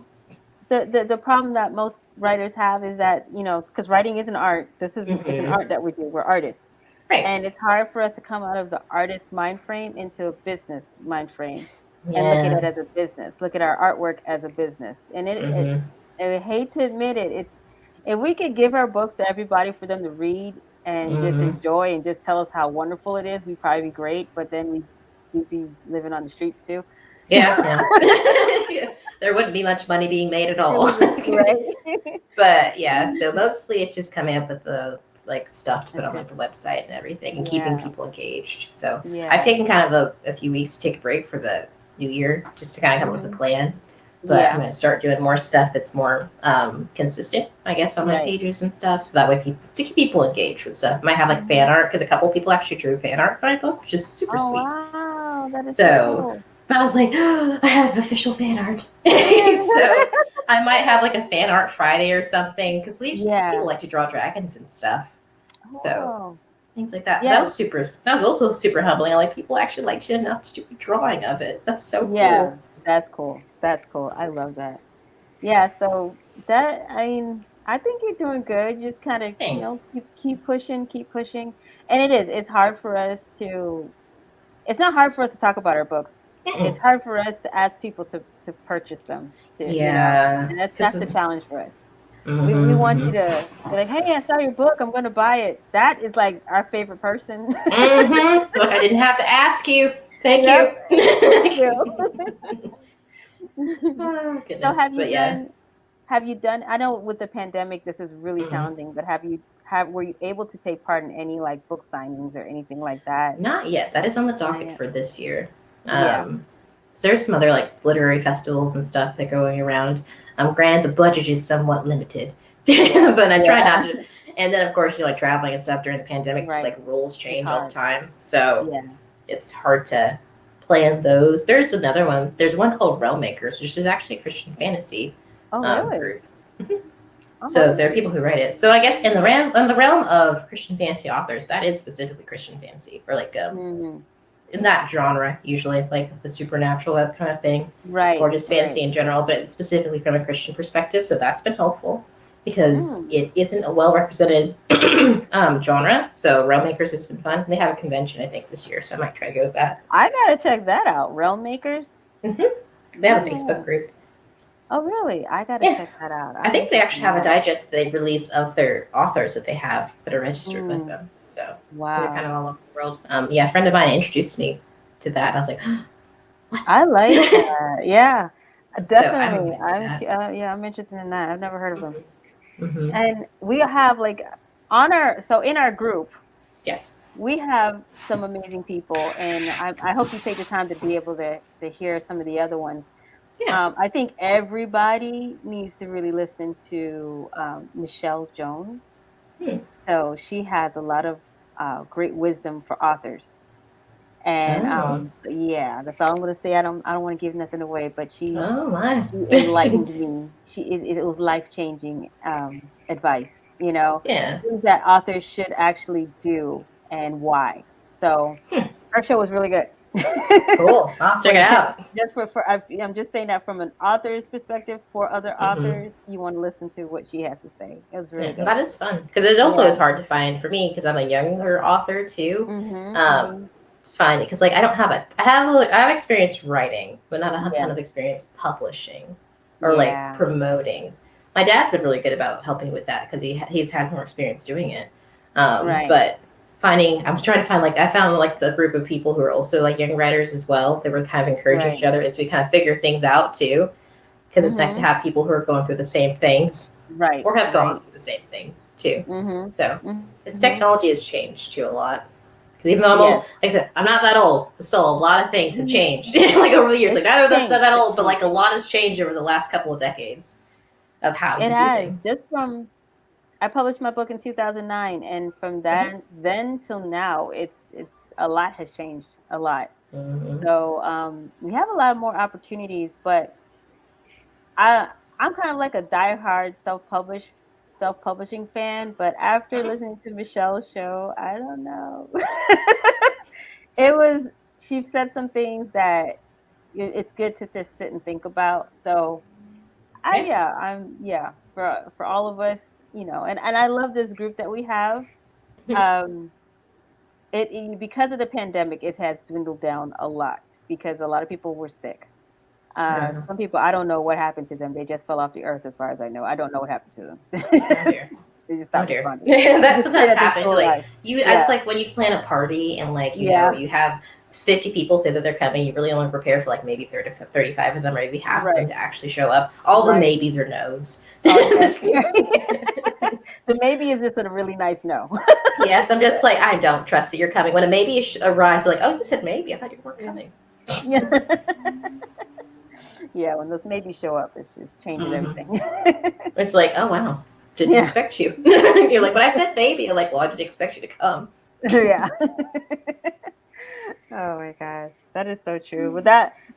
Speaker 1: The problem that most writers have is that, because writing is an art. It's an
Speaker 2: Mm-hmm.
Speaker 1: art that we do. We're artists.
Speaker 2: Right.
Speaker 1: And it's hard for us to come out of the artist mind frame into a business mind frame and look at
Speaker 2: Yeah.
Speaker 1: it as a business, look at our artwork as a business. And
Speaker 2: Mm-hmm.
Speaker 1: I hate to admit it, it's if we could give our books to everybody for them to read and just
Speaker 2: Mm-hmm.
Speaker 1: enjoy and just tell us how wonderful it is, we'd probably be great. But then we'd be living on the streets too. So
Speaker 2: Yeah. Yeah. There wouldn't be much money being made at
Speaker 1: it
Speaker 2: all.
Speaker 1: would be right.
Speaker 2: But yeah, so mostly it's just coming up with the like stuff to put on
Speaker 1: Okay.
Speaker 2: like the website and everything and keeping
Speaker 1: Yeah.
Speaker 2: people engaged. So I've
Speaker 1: Yeah.
Speaker 2: taken kind of a few weeks to take a break for the new year just to kind of come up with a
Speaker 1: Mhm.
Speaker 2: plan. But I'm
Speaker 1: Yeah.
Speaker 2: going to start doing more stuff that's more consistent, I guess, on my
Speaker 1: Right.
Speaker 2: pages and stuff. So that way, people to keep people engaged with stuff. I might have like fan
Speaker 1: Mhm.
Speaker 2: art because a couple of people actually drew fan art for my book, which is super
Speaker 1: Oh
Speaker 2: sweet.
Speaker 1: wow, that is so
Speaker 2: So,
Speaker 1: cool.
Speaker 2: but I was like, oh, I have official fan art. So I might have like a fan art Friday or something because people
Speaker 1: Yeah.
Speaker 2: like to draw dragons and stuff. So
Speaker 1: Oh.
Speaker 2: things like that.
Speaker 1: Yeah.
Speaker 2: That was also super humbling. Like people actually liked it enough to do a drawing of it. That's so
Speaker 1: Yeah.
Speaker 2: cool.
Speaker 1: That's cool. That's cool. I love that. Yeah, so that I mean, I think you're doing good. You just kind of,
Speaker 2: Thanks.
Speaker 1: keep pushing, keep pushing. And it is. It's hard for us to it's not hard for us to talk about our books.
Speaker 2: Mm-mm.
Speaker 1: It's hard for us to ask people to purchase them,
Speaker 2: Yeah,
Speaker 1: and
Speaker 2: because
Speaker 1: that's the challenge for us. We
Speaker 2: mm-hmm,
Speaker 1: want you
Speaker 2: mm-hmm.
Speaker 1: to be like, "Hey, I saw your book. I'm going to buy it." That is like our favorite person.
Speaker 2: Mm-hmm. Look, I didn't have to ask you. Thank
Speaker 1: Yep.
Speaker 2: you.
Speaker 1: Thank you.
Speaker 2: Oh
Speaker 1: So
Speaker 2: goodness, but yeah.
Speaker 1: have you done I know with the pandemic this is really
Speaker 2: Mm-hmm.
Speaker 1: challenging, but have were you able to take part in any like book signings or anything like that?
Speaker 2: Not yet. That is on the
Speaker 1: Not
Speaker 2: docket
Speaker 1: yet.
Speaker 2: for this year.
Speaker 1: Yeah.
Speaker 2: So there's some other like literary festivals and stuff that are going around. Granted, the budget is somewhat limited, but I try not
Speaker 1: Yeah.
Speaker 2: to. And then, of course, you like traveling and stuff during the pandemic.
Speaker 1: Right.
Speaker 2: Like rules
Speaker 1: It's
Speaker 2: change all the
Speaker 1: hard.
Speaker 2: time, so
Speaker 1: Yeah.
Speaker 2: it's hard to plan those. There's another one. There's one called Realm Makers, which is actually a Christian fantasy
Speaker 1: Oh, really?
Speaker 2: group. Mhm. So
Speaker 1: Oh,
Speaker 2: there are people who write it. So I guess in the realm of Christian fantasy authors, that is specifically Christian fantasy, or like
Speaker 1: mhm.
Speaker 2: in that genre usually, like the supernatural that kind of thing, or
Speaker 1: Right.
Speaker 2: just
Speaker 1: Right.
Speaker 2: fantasy in general, but specifically from a Christian perspective. So that's been helpful. because
Speaker 1: Mm.
Speaker 2: it isn't a well represented genre. So Realm Makers has been fun. They have a convention I think this year, so I might try to go with that.
Speaker 1: I gotta check that out. Realm Makers.
Speaker 2: They have a Facebook
Speaker 1: Oh,
Speaker 2: group.
Speaker 1: oh, really? I gotta
Speaker 2: Yeah,
Speaker 1: check that out.
Speaker 2: I
Speaker 1: I'm
Speaker 2: think they
Speaker 1: interested
Speaker 2: actually
Speaker 1: in
Speaker 2: have a
Speaker 1: that.
Speaker 2: digest that they release of their authors that they have that are registered with
Speaker 1: Mm.
Speaker 2: them. So they're kind
Speaker 1: Wow.
Speaker 2: of all over the world. Yeah, a friend of mine introduced me to that. And I was like, what?
Speaker 1: I like that. Yeah,
Speaker 2: So I'm
Speaker 1: definitely.
Speaker 2: into that.
Speaker 1: Yeah, I'm interested in that. I've never heard of them.
Speaker 2: Mm-hmm.
Speaker 1: And we have like on our so in our group,
Speaker 2: Yes.
Speaker 1: we have some amazing people, and I hope you take the time to be able to hear some of the other ones.
Speaker 2: Yeah.
Speaker 1: I think everybody needs to really listen to Michelle Jones.
Speaker 2: Hmm.
Speaker 1: So she has a lot of great wisdom for authors. And
Speaker 2: Oh.
Speaker 1: yeah, that's all I'm gonna say. I don't want to give nothing away, but
Speaker 2: Oh my.
Speaker 1: she enlightened me. It was life changing advice. You know,
Speaker 2: Yeah.
Speaker 1: things that authors should actually do and why. So
Speaker 2: Hmm.
Speaker 1: her show was really good.
Speaker 2: Cool. I'll check it out.
Speaker 1: Just I'm just saying that from an author's perspective. For other
Speaker 2: Mm-hmm.
Speaker 1: authors, you want to listen to what she has to say. It was really
Speaker 2: Yeah,
Speaker 1: good.
Speaker 2: that is fun because it also
Speaker 1: Yeah.
Speaker 2: is hard to find for me because I'm a younger author too.
Speaker 1: Mhm.
Speaker 2: Um,
Speaker 1: Mhm.
Speaker 2: find it because like I don't have a I have experience writing, but not a ton
Speaker 1: Yeah.
Speaker 2: of experience publishing or like
Speaker 1: Yeah.
Speaker 2: promoting. My dad's been really good about helping with that because he's had more experience doing it.
Speaker 1: Right.
Speaker 2: But I'm trying to find like I found like the group of people who are also like young writers as well. They were kind of encouraging
Speaker 1: Right.
Speaker 2: each other as we kind of figure things out too. Because it's nice to
Speaker 1: Mhm.
Speaker 2: have people who are going through the same things
Speaker 1: Right.
Speaker 2: or have gone
Speaker 1: Right.
Speaker 2: through the same things too.
Speaker 1: Mhm.
Speaker 2: So its
Speaker 1: Mhm.
Speaker 2: technology has changed too a lot. Because even though I'm old,
Speaker 1: Yes.
Speaker 2: like I said, I'm not that old. But still, a lot of things have
Speaker 1: Mhm.
Speaker 2: changed like over the years. Like
Speaker 1: It's
Speaker 2: neither of us are
Speaker 1: changed.
Speaker 2: that
Speaker 1: It's
Speaker 2: old, but like
Speaker 1: changed.
Speaker 2: a lot has changed over the last couple of decades of how
Speaker 1: It
Speaker 2: you do
Speaker 1: has.
Speaker 2: things.
Speaker 1: Just from I published my book in 2009, and from
Speaker 2: Mm-hmm.
Speaker 1: then till now, it's a lot has changed a lot.
Speaker 2: Mm-hmm.
Speaker 1: So we have a lot more opportunities, but I I'm kind of like a diehard self-publishing fan. But after
Speaker 2: Mm-hmm.
Speaker 1: listening to Michelle's show, I don't know. It was she said some things that it's good to just sit and think about. So
Speaker 2: Yeah.
Speaker 1: I'm yeah for all of us, and I love this group that we have.
Speaker 2: Mm-hmm.
Speaker 1: Um, because of the pandemic, it has dwindled down a lot because a lot of people were sick.
Speaker 2: Yeah.
Speaker 1: Some people, I don't know what happened to them. They just fell off the earth, as far as I know. I don't know what happened to them.
Speaker 2: Oh dear.
Speaker 1: They just
Speaker 2: Oh
Speaker 1: stopped
Speaker 2: dear.
Speaker 1: responding. They
Speaker 2: That
Speaker 1: just stayed
Speaker 2: sometimes
Speaker 1: at their
Speaker 2: happens.
Speaker 1: still
Speaker 2: Like
Speaker 1: alive.
Speaker 2: it's
Speaker 1: Yeah,
Speaker 2: like when you plan a party and like
Speaker 1: yeah,
Speaker 2: you have 50 people say that they're coming, you really only prepare for like maybe 30 to 35 of them, or maybe half of them
Speaker 1: right,
Speaker 2: to actually show up. All the
Speaker 1: right.
Speaker 2: maybes are no's.
Speaker 1: Oh, yes. The maybe is just a really nice no.
Speaker 2: Yes, I'm just like I don't trust that you're coming. When a maybe arrives, like oh, you said maybe. I thought you weren't coming.
Speaker 1: Yeah. Yeah, when those maybe show up, it just changes
Speaker 2: Mm-hmm.
Speaker 1: everything.
Speaker 2: It's like oh wow, didn't
Speaker 1: Yeah,
Speaker 2: expect you. You're like, but I said maybe. I'm like, well, I didn't expect you to come.
Speaker 1: yeah. Oh my gosh, that is so true. But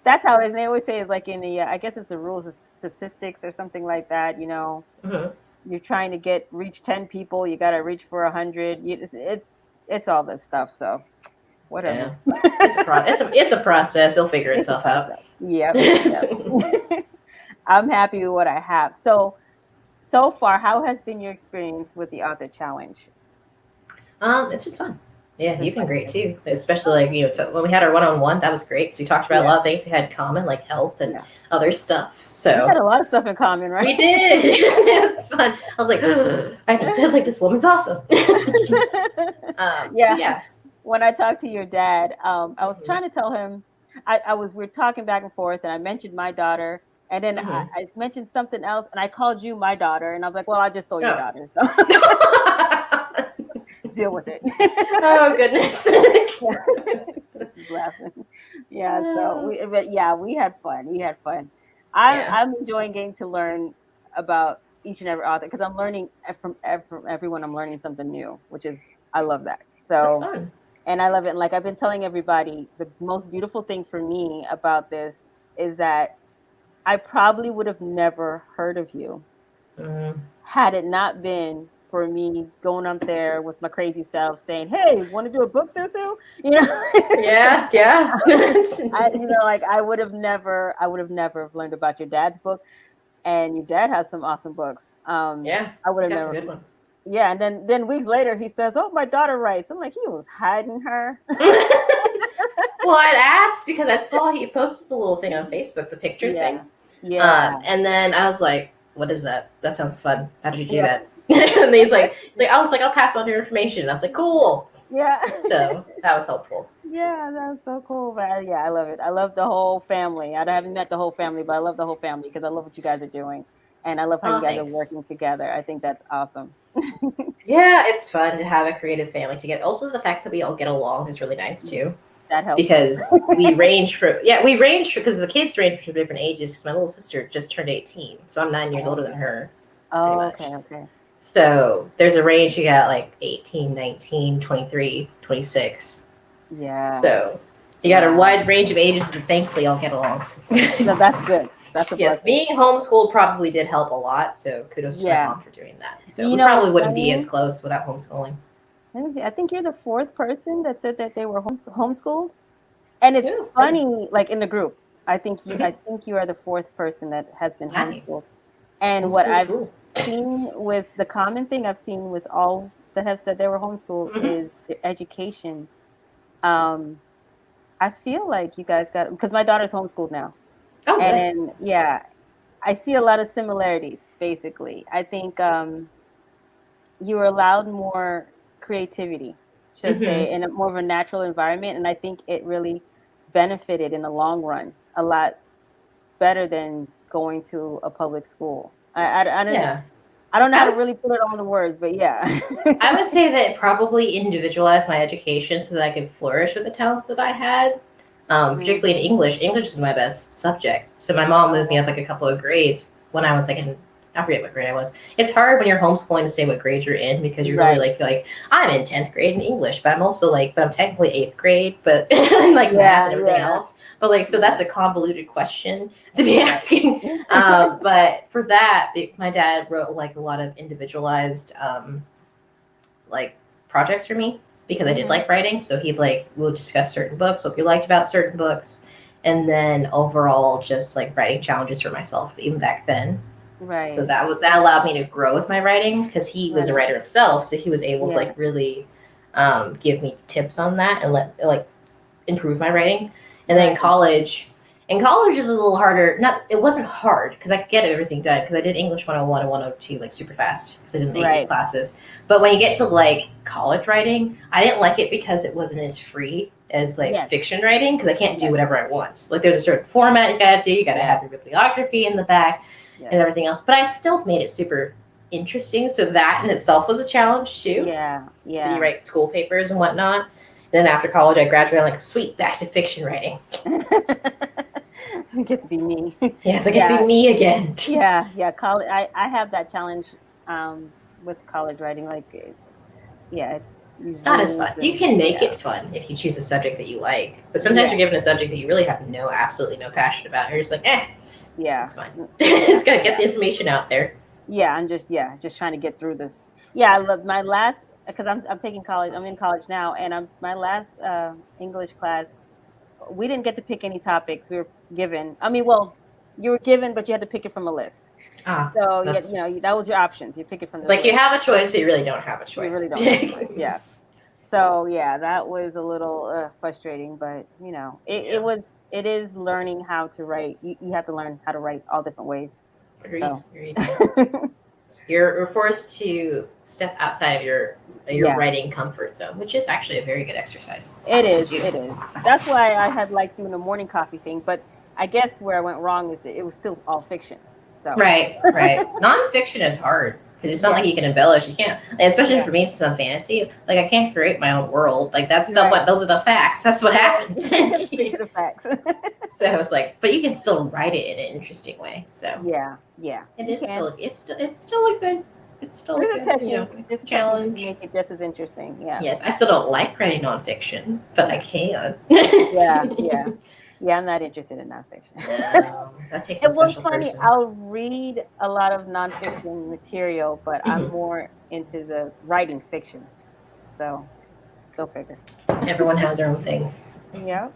Speaker 1: that's how it is. And they always say it's like in the I guess it's the rules of statistics or something like that.
Speaker 2: Mm-hmm.
Speaker 1: You're trying to reach 10 people, you got to reach for 100. It's all this stuff. So whatever.
Speaker 2: Yeah, it's a process. It'll figure
Speaker 1: It's a
Speaker 2: itself out.
Speaker 1: process. Yep. Yep. I'm happy with what I have. So far, how has been your experience with the author challenge?
Speaker 2: It's been fun. Yeah,
Speaker 1: It's been
Speaker 2: you've been
Speaker 1: fun.
Speaker 2: great too. Especially like when we had our one-on-one, that was great. So we talked about a
Speaker 1: Yeah.
Speaker 2: lot of things we had in common, like health and
Speaker 1: Yeah.
Speaker 2: other stuff.
Speaker 1: We had
Speaker 2: So
Speaker 1: a lot of stuff in common, right?
Speaker 2: we did. It was fun. I was like, I was like, this woman's awesome.
Speaker 1: Yeah.
Speaker 2: Yes.
Speaker 1: When I talked to your dad, I was
Speaker 2: Mm-hmm.
Speaker 1: trying to tell him, we're talking back and forth, and I mentioned my daughter, and then
Speaker 2: Mm-hmm.
Speaker 1: I mentioned something else, and I called you my daughter, and I was like, well, I just stole your
Speaker 2: Oh.
Speaker 1: daughter, so deal with it.
Speaker 2: Oh goodness.
Speaker 1: Just laughing. Yeah, but yeah, we had fun. We had fun.
Speaker 2: Yeah,
Speaker 1: I'm enjoying getting to learn about each and every author because I'm learning from everyone. I'm learning something new, which is I love that.
Speaker 2: that's
Speaker 1: So
Speaker 2: fun.
Speaker 1: and I love it. And like I've been telling everybody, the most beautiful thing for me about this is that I probably would have never heard of you
Speaker 2: Mm.
Speaker 1: had it not been for me going up there with my crazy self saying, "Hey, want to do a book, Susu?" You know,
Speaker 2: Yeah, yeah.
Speaker 1: like I would have never have learned about your dad's book. and your dad has some awesome books.
Speaker 2: Yeah,
Speaker 1: I would
Speaker 2: he's
Speaker 1: have
Speaker 2: got some
Speaker 1: never.
Speaker 2: good ones.
Speaker 1: Yeah, and then weeks later he says, "Oh, my daughter writes." I'm like, he was hiding her.
Speaker 2: Well, I'd asked because I saw he posted the little thing on Facebook, the picture thing.
Speaker 1: Yeah.
Speaker 2: And then I was like, "What is that? That sounds fun. How did you do
Speaker 1: Yeah.
Speaker 2: that?" And he's like, I was like, "I'll pass on your information." And I was like, "Cool."
Speaker 1: Yeah.
Speaker 2: So that was helpful.
Speaker 1: Yeah, that's so cool. But yeah, I love it. I love the whole family. I haven't met the whole family, but I love the whole family because I love what you guys are doing. And I love how you
Speaker 2: Oh,
Speaker 1: guys are
Speaker 2: thanks.
Speaker 1: working together. I think that's awesome.
Speaker 2: Yeah, it's fun to have a creative family together. Also, the fact that we all get along is really nice too.
Speaker 1: That helps.
Speaker 2: Because we range because the kids range from different ages. Because my little sister just turned 18, so I'm 9 years older than her, pretty
Speaker 1: Oh,
Speaker 2: much.
Speaker 1: okay.
Speaker 2: So there's a range. You got like 18, 19, 23, 26.
Speaker 1: Yeah.
Speaker 2: So you got a wide range of ages, and thankfully all get along.
Speaker 1: So that's good. That's a
Speaker 2: Yes,
Speaker 1: blessing.
Speaker 2: being homeschooled probably did help a lot. So kudos to my mom for doing that. So we probably wouldn't be as close without homeschooling.
Speaker 1: Let me see. I think you're the fourth person that said that they were homeschooled, and it's funny. Like in the group, I think you are the fourth person that has been homeschooled. And what I've seen with the common thing I've seen with all that have said they were homeschooled is the education. I feel like you guys got, because my daughter's homeschooled now, and yeah, I see a lot of similarities. Basically, I think you were allowed more creativity, should say, in a more of a natural environment, and I think it really benefited in the long run a lot better than going to a public school. I don't know how to really put it on the words, but yeah.
Speaker 2: I would say that it probably individualized my education so that I could flourish with the talents that I had, particularly in English. English is my best subject. So my mom moved me up like a couple of grades when I was like I forget what grade I was. It's hard when you're homeschooling to say what grade you're in because you're really like I'm in 10th grade in English, but I'm also but I'm technically 8th grade, but like math and everything else. But so that's a convoluted question to be asking. But for that, my dad wrote like a lot of individualized like projects for me because I did like writing. So he we'll discuss certain books, what we liked about certain books, and then overall just like writing challenges for myself even back then.
Speaker 1: Right.
Speaker 2: So that allowed me to grow with my writing because he was a writer himself, so he was able to really give me tips on that and improve my writing. And then in college is a little harder. It wasn't hard because I could get everything done because I did English 101 and 102 like super fast because I did AP classes. But when you get to like college writing, I didn't like it because it wasn't as free as fiction writing because I can't do whatever I want. Like there's a certain format you gotta do. You gotta have your bibliography in the back. And everything else, but I still made it super interesting. So that in itself was a challenge too.
Speaker 1: Yeah.
Speaker 2: You write school papers and whatnot. Then after college, I graduated. I'm like, sweet, back to fiction writing.
Speaker 1: Get to be me.
Speaker 2: Yes, I get to be me again.
Speaker 1: Yeah. College. I have that challenge with college writing.
Speaker 2: It's not as fun. You can make it fun if you choose a subject that you like, but sometimes you're given a subject that you really have absolutely no passion about. You're just like,
Speaker 1: yeah,
Speaker 2: it's fine. Just gotta get the information out there.
Speaker 1: Yeah, I'm just trying to get through this. Yeah, I love my last because I'm taking college. I'm in college now, and my last English class. We didn't get to pick any topics. We were given. I mean, well, you were given, but you had to pick it from a list. So that was your options. You pick it from.
Speaker 2: It's like you have a choice, but you really don't have a choice.
Speaker 1: You really don't have a choice. Yeah. So yeah, that was a little frustrating, but it is learning how to write. You have to learn how to write all different ways.
Speaker 2: Agreed. You're forced to step outside of your writing comfort zone, which is actually a very good exercise.
Speaker 1: It is. That's why I had liked doing the morning coffee thing, but I guess where I went wrong is that it was still all fiction. So.
Speaker 2: Right. Nonfiction is hard. Because it's not like you can embellish. You can't, especially for me, it's some fantasy. Like I can't create my own world. Like that's somewhat. Those are the facts. That's what happened.
Speaker 1: The facts.
Speaker 2: So it's like, but you can still write it in an interesting way. So
Speaker 1: yeah.
Speaker 2: It is still. It's still a good. It's still a good challenge.
Speaker 1: Make it just as interesting. Yeah.
Speaker 2: Yes, I still don't like writing nonfiction, but I can.
Speaker 1: Yeah, I'm not interested in nonfiction.
Speaker 2: That takes a special person.
Speaker 1: I'll read a lot of nonfiction material, but I'm more into the writing fiction. So, go figure.
Speaker 2: Everyone has their own thing.
Speaker 1: Yeah.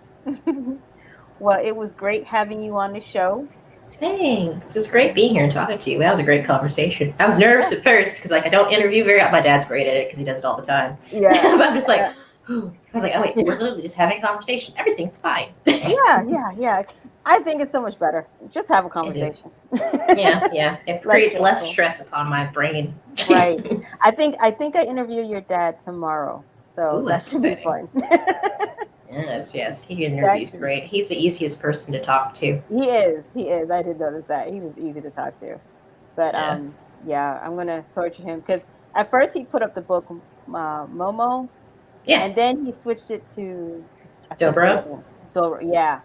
Speaker 1: Well, it was great having you on the show.
Speaker 2: Thanks. It's great being here and talking to you. That was a great conversation. I was nervous at first because, like, I don't interview very. My dad's great at it because he does it all the time.
Speaker 1: Yeah.
Speaker 2: But I'm just like,
Speaker 1: Yeah.
Speaker 2: oh. I was like, oh wait, we're literally just having a conversation. Everything's fine.
Speaker 1: Yeah. I think it's so much better. Just have a
Speaker 2: It is.
Speaker 1: conversation.
Speaker 2: Yeah. It
Speaker 1: Less
Speaker 2: creates less
Speaker 1: stressful.
Speaker 2: stress upon my brain.
Speaker 1: Right. I think I interview your dad tomorrow, so
Speaker 2: Ooh,
Speaker 1: that
Speaker 2: that's
Speaker 1: should be
Speaker 2: exciting.
Speaker 1: fun.
Speaker 2: Yes. He
Speaker 1: That
Speaker 2: interviews
Speaker 1: should-
Speaker 2: great. He's the easiest person to talk to.
Speaker 1: He is. He is. I did notice that. He was easy to talk to. But
Speaker 2: Yeah.
Speaker 1: yeah, I'm gonna torture him because at first he put up the book Momo,
Speaker 2: Yeah.
Speaker 1: and then he switched it to I can't say
Speaker 2: Dobro.
Speaker 1: his name. Dobro. Yeah.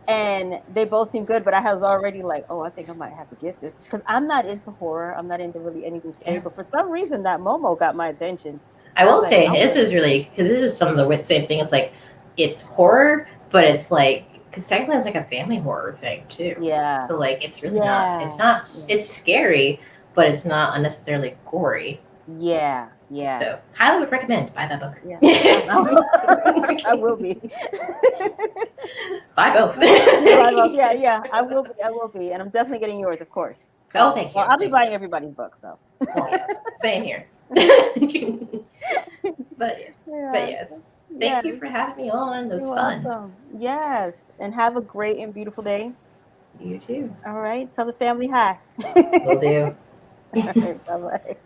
Speaker 1: And they both seem good, but I was already like, oh, I think I might have to get this because I'm not into horror. I'm not into really anything scary.
Speaker 2: Yeah.
Speaker 1: But for some reason, that Momo got my attention.
Speaker 2: I
Speaker 1: I
Speaker 2: will
Speaker 1: was like,
Speaker 2: say
Speaker 1: I
Speaker 2: his
Speaker 1: wanna-
Speaker 2: is really because this is some of the same thing. It's like it's horror, but it's like because technically it's like a family horror thing too.
Speaker 1: Yeah.
Speaker 2: So like it's really
Speaker 1: Yeah.
Speaker 2: not. It's not. It's scary, but it's not unnecessarily gory.
Speaker 1: Yeah.
Speaker 2: So highly would recommend buy that book.
Speaker 1: Yeah. I will be.
Speaker 2: Buy both.
Speaker 1: Yeah. I will be, and I'm definitely getting yours, of course.
Speaker 2: Oh, thank you.
Speaker 1: Well, I'll be
Speaker 2: Thank
Speaker 1: buying everybody's book. So.
Speaker 2: Well, yes. Same here. but yes. Thank you for having me on. It was fun.
Speaker 1: Welcome. Yes, and have a great and beautiful day.
Speaker 2: You too.
Speaker 1: All right. Tell the family hi.
Speaker 2: Will do.
Speaker 1: All right, bye-bye.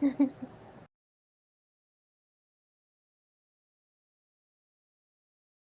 Speaker 2: Bye.